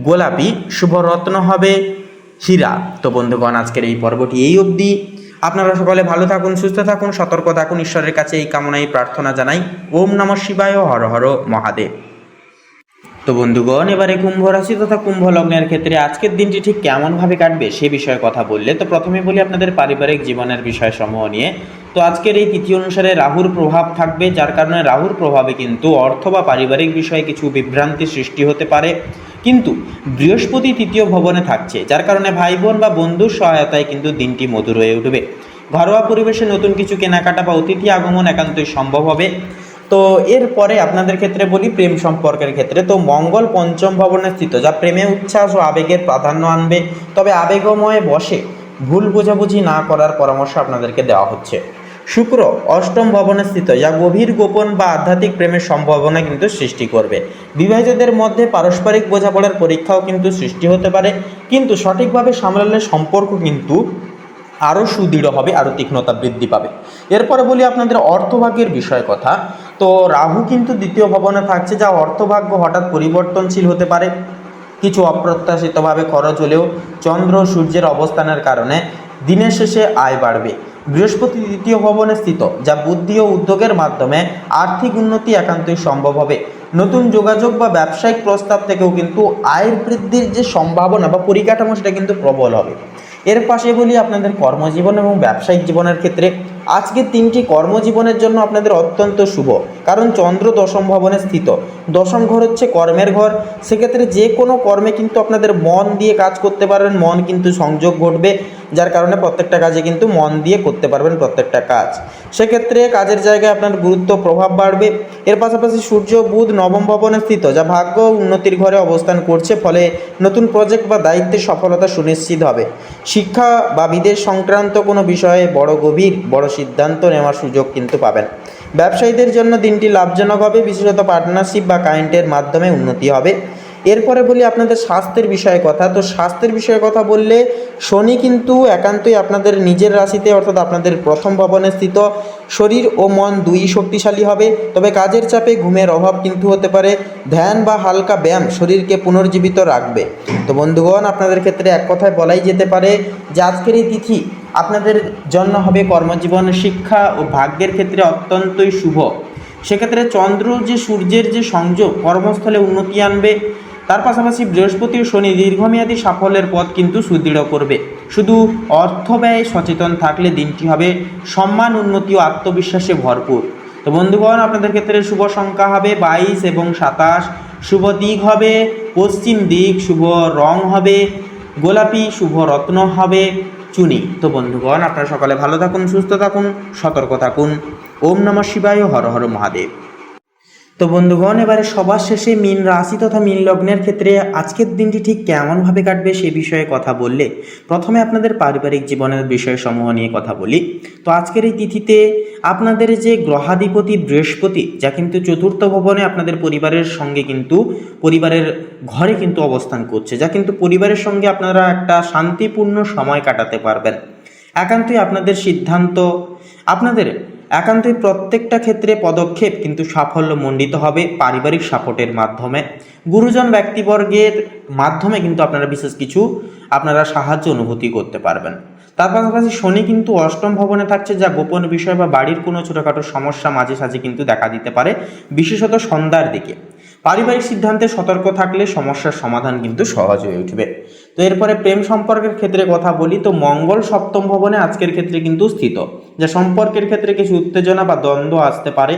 গোলাপি, শুভ রত্ন হবে হীরা। তো বন্ধুগণ, আজকের এই পর্বটি এই অবধি। আপনারা সকলে ভালো থাকুন, সুস্থ থাকুন, সতর্ক থাকুন, ঈশ্বরের কাছে এই কামনাই প্রার্থনা জানাই। ওম নমঃ শিবায়, হর হর মহাদেব। তো বন্ধুগণ, এবারে কুম্ভ রাশি তথা কুম্ভ লগ্নের ক্ষেত্রে আজকের দিনটি ঠিক কেমনভাবে কাটবে সে বিষয়ে কথা বললে, তো প্রথমে বলি আপনাদের পারিবারিক জীবনের বিষয়সমূহ নিয়ে। তো আজকের এই তিথি অনুসারে রাহুর প্রভাব থাকবে, যার কারণে রাহুর প্রভাবে কিন্তু অর্থ বা পারিবারিক বিষয়ে কিছু বিভ্রান্তি সৃষ্টি হতে পারে। কিন্তু বৃহস্পতি তৃতীয় ভবনে থাকছে, যার কারণে ভাই বোন বা বন্ধুর সহায়তায় কিন্তু দিনটি মধুর হয়ে উঠবে। ঘরোয়া পরিবেশে নতুন কিছু কেনাকাটা বা অতিথি আগমন একান্তই সম্ভব হবে। তো এরপরে আপনাদের ক্ষেত্রে বলি প্রেম সম্পর্কের ক্ষেত্রে, তো মঙ্গল পঞ্চম ভবনে স্থিত, যা প্রেমে উচ্ছ্বাস ও আবেগের প্রাধান্য আনবে। তবে আবেগময় বসে ভুল বোঝাবুঝি না করার পরামর্শ আপনাদেরকে দেওয়া হচ্ছে। শুক্র অষ্টম ভবনে স্থিত, যা গভীর গোপন বা আধ্যাত্মিক প্রেমের সম্ভাবনা কিন্তু সৃষ্টি করবে। বিবাহিতদের মধ্যে পারস্পরিক বোঝাপড়ার পরীক্ষাও কিন্তু সৃষ্টি হতে পারে, কিন্তু সঠিকভাবে সামলালে সম্পর্ক কিন্তু আরও সুদৃঢ় হবে, আরও তীক্ষ্ণতা বৃদ্ধি পাবে। এরপরে বলি আপনাদের অর্থভাগ্যের বিষয় কথা। তো রাহু কিন্তু দ্বিতীয় ভবনে থাকছে, যা অর্থভাগ্য হঠাৎ পরিবর্তনশীল হতে পারে। কিছু অপ্রত্যাশিতভাবে খরচ হলেও চন্দ্র সূর্যের অবস্থানের কারণে দিনের শেষে আয় বাড়বে। বৃহস্পতি দ্বিতীয় ভবনে স্থিত, যা বুদ্ধি ও উদ্যোগের মাধ্যমে আর্থিক উন্নতি একান্তই সম্ভব হবে। নতুন যোগাযোগ বা ব্যবসায়িক প্রস্তাব থেকেও কিন্তু আয়ের বৃদ্ধির যে সম্ভাবনা বা পরিকাঠামো সেটা কিন্তু প্রবল হবে। এর পাশে বলি আপনাদের কর্মজীবন এবং ব্যবসায়িক জীবনের ক্ষেত্রে আজকের দিনটি কর্মজীবনের জন্য আপনাদের অত্যন্ত শুভ, কারণ চন্দ্র দশম ভবনে স্থিত। দশম ঘর হচ্ছে কর্মের ঘর, সেক্ষেত্রে যে কোনো কর্মে কিন্তু আপনাদের মন দিয়ে কাজ করতে পারবেন, মন কিন্তু সংযোগ ঘটবে, যার কারণে প্রত্যেকটা কাজে কিন্তু মন দিয়ে করতে পারবেন প্রত্যেকটা কাজ। সেক্ষেত্রে কাজের জায়গায় আপনার গুরুত্ব প্রভাব বাড়বে। এর পাশাপাশি সূর্য বুধ নবম ভবনে স্থিত, যা ভাগ্য উন্নতির ঘরে অবস্থান করছে, ফলে নতুন প্রজেক্ট বা দায়িত্বের সফলতা সুনিশ্চিত হবে। শিক্ষা বা বিদেশ সংক্রান্ত কোনো বিষয়ে বড় সিদ্ধান্ত নেওয়ার সুযোগ কিন্তু পাবেন। ব্যবসায়ীদের জন্য দিনটি লাভজনক হবে, বিশেষত পার্টনারশিপ বা ক্লায়েন্টের মাধ্যমে উন্নতি হবে। এরপরে বলি আপনাদের স্বাস্থ্যের বিষয়ে কথা। তো স্বাস্থ্যের বিষয়ে কথা বললে শনি কিন্তু একান্তই আপনাদের নিজের রাশিতে, অর্থাৎ আপনাদের প্রথম ভবনে স্থিত। শরীর ও মন দুই শক্তিশালী হবে, তবে কাজের চাপে ঘুমের অভাব কিন্তু হতে পারে। ধ্যান বা হালকা ব্যায়াম শরীরকে পুনর্জীবিত রাখবে। তো বন্ধুগণ, আপনাদের ক্ষেত্রে এক কথায় বলাই যেতে পারে যে আজকের এই তিথি আপনাদের জন্য হবে কর্মজীবন, শিক্ষা ও ভাগ্যের ক্ষেত্রে অত্যন্তই শুভ। সেক্ষেত্রে চন্দ্র যে সূর্যের যে সংযোগ কর্মস্থলে উন্নতি আনবে, তার পাশাপাশি বৃহস্পতি ও শনি দীর্ঘমেয়াদী সাফল্যের পথ কিন্তু সুদৃঢ় করবে। শুধু অর্থ ব্যয়ে সচেতন থাকলে দিনটি হবে সম্মান, উন্নতি ও আত্মবিশ্বাসে ভরপুর। তো বন্ধুগণ, আপনাদের ক্ষেত্রে শুভ সংখ্যা হবে 22 এবং 27। শুভ দিক হবে পশ্চিম দিক, শুভ রং হবে গোলাপি, শুভ রত্ন হবে চুনি। তো বন্ধুগণ, আপনারা সকালে ভালো থাকুন, সুস্থ থাকুন, সতর্ক থাকুন। ওম নমঃ শিবায়, হর হর মহাদেব। তো বন্ধুগণ, এবারে সবার শেষে মীন রাশি তথা মীন লগ্নের ক্ষেত্রে আজকের দিনটি ঠিক কেমনভাবে কাটবে সে বিষয়ে কথা বললে প্রথমে আপনাদের পারিবারিক জীবনের বিষয়সমূহ নিয়ে কথা বলি। তো আজকের এই তিথিতে আপনাদের যে গ্রহাধিপতি বৃহস্পতি, যা কিন্তু চতুর্থ ভবনে আপনাদের পরিবারের সঙ্গে কিন্তু পরিবারের ঘরে কিন্তু অবস্থান করছে, যা কিন্তু পরিবারের সঙ্গে আপনারা একটা শান্তিপূর্ণ সময় কাটাতে পারবেন। একান্তই আপনাদের সিদ্ধান্ত, আপনাদের একান্তই প্রত্যেকটা ক্ষেত্রে পদক্ষেপ কিন্তু সাফল্যমণ্ডিত হবে পারিবারিক সাপোর্টের মাধ্যমে। গুরুজন ব্যক্তিবর্গের মাধ্যমে কিন্তু আপনারা বিশেষ কিছু আপনারা সাহায্য অনুভূতি করতে পারবেন। তার পাশাপাশি শনি কিন্তু অষ্টম ভবনে থাকছে, যা গোপন বিষয় বা বাড়ির কোনো ছোটোখাটো সমস্যা মাঝে সাঝে কিন্তু দেখা দিতে পারে, বিশেষত সন্ধ্যার দিকে। পারিবারিক সিদ্ধান্তে সতর্ক থাকলে সমস্যার সমাধান কিন্তু সহজ হয়ে উঠবে। তো এরপরে প্রেম সম্পর্কের ক্ষেত্রে কথা বলি। তো মঙ্গল সপ্তম ভবনে আজকের ক্ষেত্রে কিন্তু স্থিত, যা সম্পর্কের ক্ষেত্রে কিছু উত্তেজনা বা দ্বন্দ্ব আসতে পারে।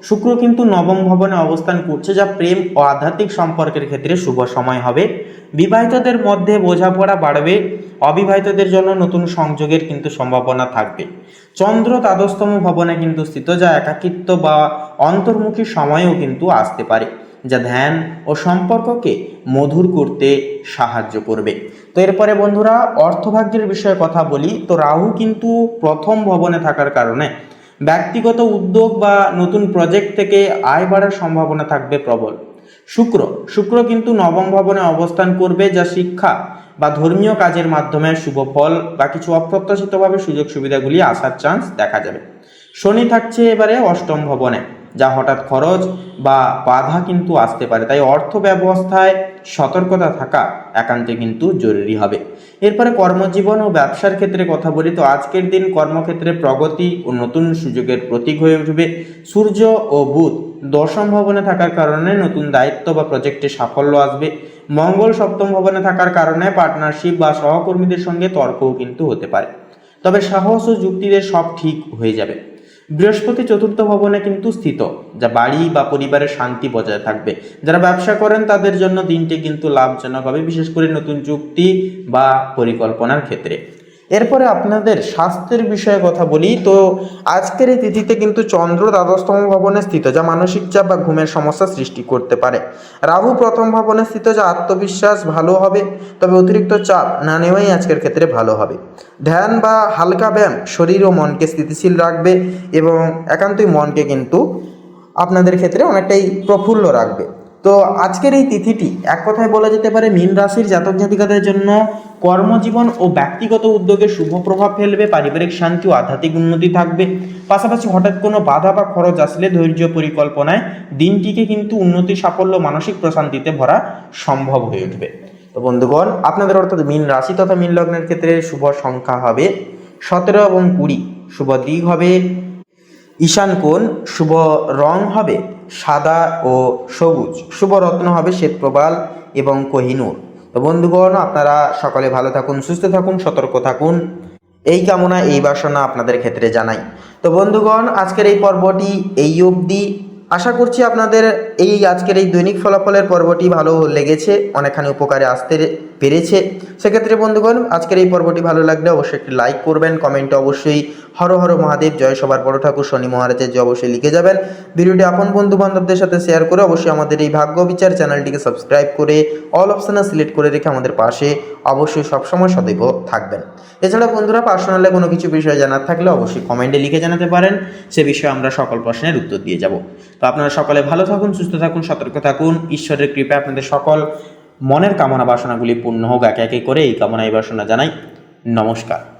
শুক্র কিন্তু নবম ভবনে অবস্থান করছে, যা প্রেম ও আধ্যাত্মিক সম্পর্কের ক্ষেত্রে শুভ সময় হবে। বিবাহিতদের মধ্যে বোঝাপড়া বাড়বে, অবিবাহিতদের জন্য নতুন সংযোগের কিন্তু সম্ভাবনা থাকবে। চন্দ্র দ্বাদশতম ভবনে কিন্তু স্থিত, যা একাকিত্ব বা অন্তর্মুখী সময়ও কিন্তু আসতে পারে, যা ধ্যান ও সম্পর্ককে মধুর করতে সাহায্য করবে। তো এরপরে বন্ধুরা, অর্থভাগ্যের বিষয়ে কথা বলি। তো রাহু কিন্তু প্রথম ভবনে থাকার কারণে ব্যক্তিগত উদ্যোগ বা নতুন প্রজেক্ট থেকে আয় বাড়ার সম্ভাবনা থাকবে প্রবল। শুক্র কিন্তু নবম ভবনে অবস্থান করবে, যা শিক্ষা বা ধর্মীয় কাজের মাধ্যমে শুভ ফল বা কিছু অপ্রত্যাশিতভাবে সুযোগ সুবিধাগুলি আসার চান্স দেখা যাবে। শনি থাকছে এবারে অষ্টম ভবনে, যা হঠাৎ খরচ বা বাধা কিন্তু আসতে পারে, তাই অর্থ ব্যবস্থায় সতর্কতা থাকা একান্তে কিন্তু জরুরি হবে। এরপরে কর্মজীবন ও ব্যবসার ক্ষেত্রে কথা বলি। তো আজকের দিন কর্মক্ষেত্রে প্রগতি ও নতুন সুযোগের প্রতীক হয়ে উঠবে। সূর্য ও বুধ দশম ভবনে থাকার কারণে নতুন দায়িত্ব বা প্রজেক্টে সাফল্য আসবে। মঙ্গল সপ্তম ভবনে থাকার কারণে পার্টনারশিপ বা সহকর্মীদের সঙ্গে তর্কও কিন্তু হতে পারে, তবে সাহস ও যুক্তিতে সব ঠিক হয়ে যাবে। বৃহস্পতি চতুর্থ ভবনে কিন্তু স্থিত, যা বাড়ি বা পরিবারের শান্তি বজায় থাকবে। যারা ব্যবসা করেন তাদের জন্য দিনটি কিন্তু লাভজনক হবে, বিশেষ করে নতুন চুক্তি বা পরিকল্পনার ক্ষেত্রে। এরপরে আপনাদের স্বাস্থ্যের বিষয়ে কথা বলি। তো আজকের এই তিথিতে কিন্তু চন্দ্র দ্বাদশতম ভবনে স্থিত, যা মানসিক চাপ বা ঘুমের সমস্যা সৃষ্টি করতে পারে। রাহু প্রথম ভবনে স্থিত, যা আত্মবিশ্বাস ভালো হবে, তবে অতিরিক্ত চাপ না নেওয়াই আজকের ক্ষেত্রে ভালো হবে। ধ্যান বা হালকা ব্যায়াম শরীর ও মনকে স্থিতিশীল রাখবে এবং একান্তই মনকে কিন্তু আপনাদের ক্ষেত্রে অনেকটাই প্রফুল্ল রাখবে। তো আজকের এই তিথিটি এক কথায় বলা যেতে পারে মীন রাশির জাতক জাতিকাদের জন্য কর্মজীবন ও ব্যক্তিগত উদ্যোগে শুভ প্রভাব ফেলবে। পারিবারিক শান্তি ও আধ্যাত্মিক উন্নতি থাকবে। পাশাপাশি হঠাৎ কোনো বাধা বা খরচ আসলে ধৈর্য পরিকল্পনায় দিনটিকে কিন্তু উন্নতি, সাফল্য, মানসিক প্রশান্তিতে ভরা সম্ভব হয়ে উঠবে। তো বন্ধুগণ, আপনাদের অর্থাৎ মীন রাশি তথা মীন লগ্নের ক্ষেত্রে শুভ সংখ্যা হবে 17 এবং 20। শুভ দিক হবে ঈশান কোণ, শুভ রং হবে সাদা ও সবুজ, শুভ রত্ন হবে শ্বেতপ্রবাল এবং কোহিনূর। তো বন্ধুগণ, আপনারা সকলে ভালো থাকুন, সুস্থ থাকুন, সতর্ক থাকুন, এই কামনা এই বাসনা আপনাদের ক্ষেত্রে জানাই। তো বন্ধুগণ, আজকের এই পর্বটি এই অবধি। আশা করছি আপনাদের এই আজকের এই দৈনিক ফলাফলের পর্বটি ভালো লেগেছে, অনেকখানি উপকারে আসতে পেরেছে। সেক্ষেত্রে বন্ধুগণ, আজকের এই পর্বটি ভালো লাগলে অবশ্যই একটি লাইক করবেন, কমেন্টে অবশ্যই হর হর মহাদেব, জয় সবার বড় ঠাকুর শনি মহারাজের জয় অবশ্যই লিখে যাবেন। ভিডিওটি আপন বন্ধু বান্ধবদের সাথে শেয়ার করে অবশ্যই আমাদের এই ভাগ্য বিচার চ্যানেলটিকে সাবস্ক্রাইব করে অল অপশানে সিলেক্ট করে রেখে আমাদের পাশে অবশ্যই সবসময় সদৈব থাকবেন। এছাড়া বন্ধুরা, পার্সোনালে কোনো কিছু বিষয় জানার থাকলে অবশ্যই কমেন্টে লিখে জানাতে পারেন, সে বিষয়ে আমরা সকল প্রশ্নের উত্তর দিয়ে যাব। তো আপনারা সকলে ভালো থাকুন, সুস্থ থাকুন, সতর্ক থাকুন। ঈশ্বরের কৃপায় আপনাদের সকল মনের কামনা বাসনাগুলি পূর্ণ হোক একে একে করে, এই কামনা এই বাসনা জানাই। নমস্কার।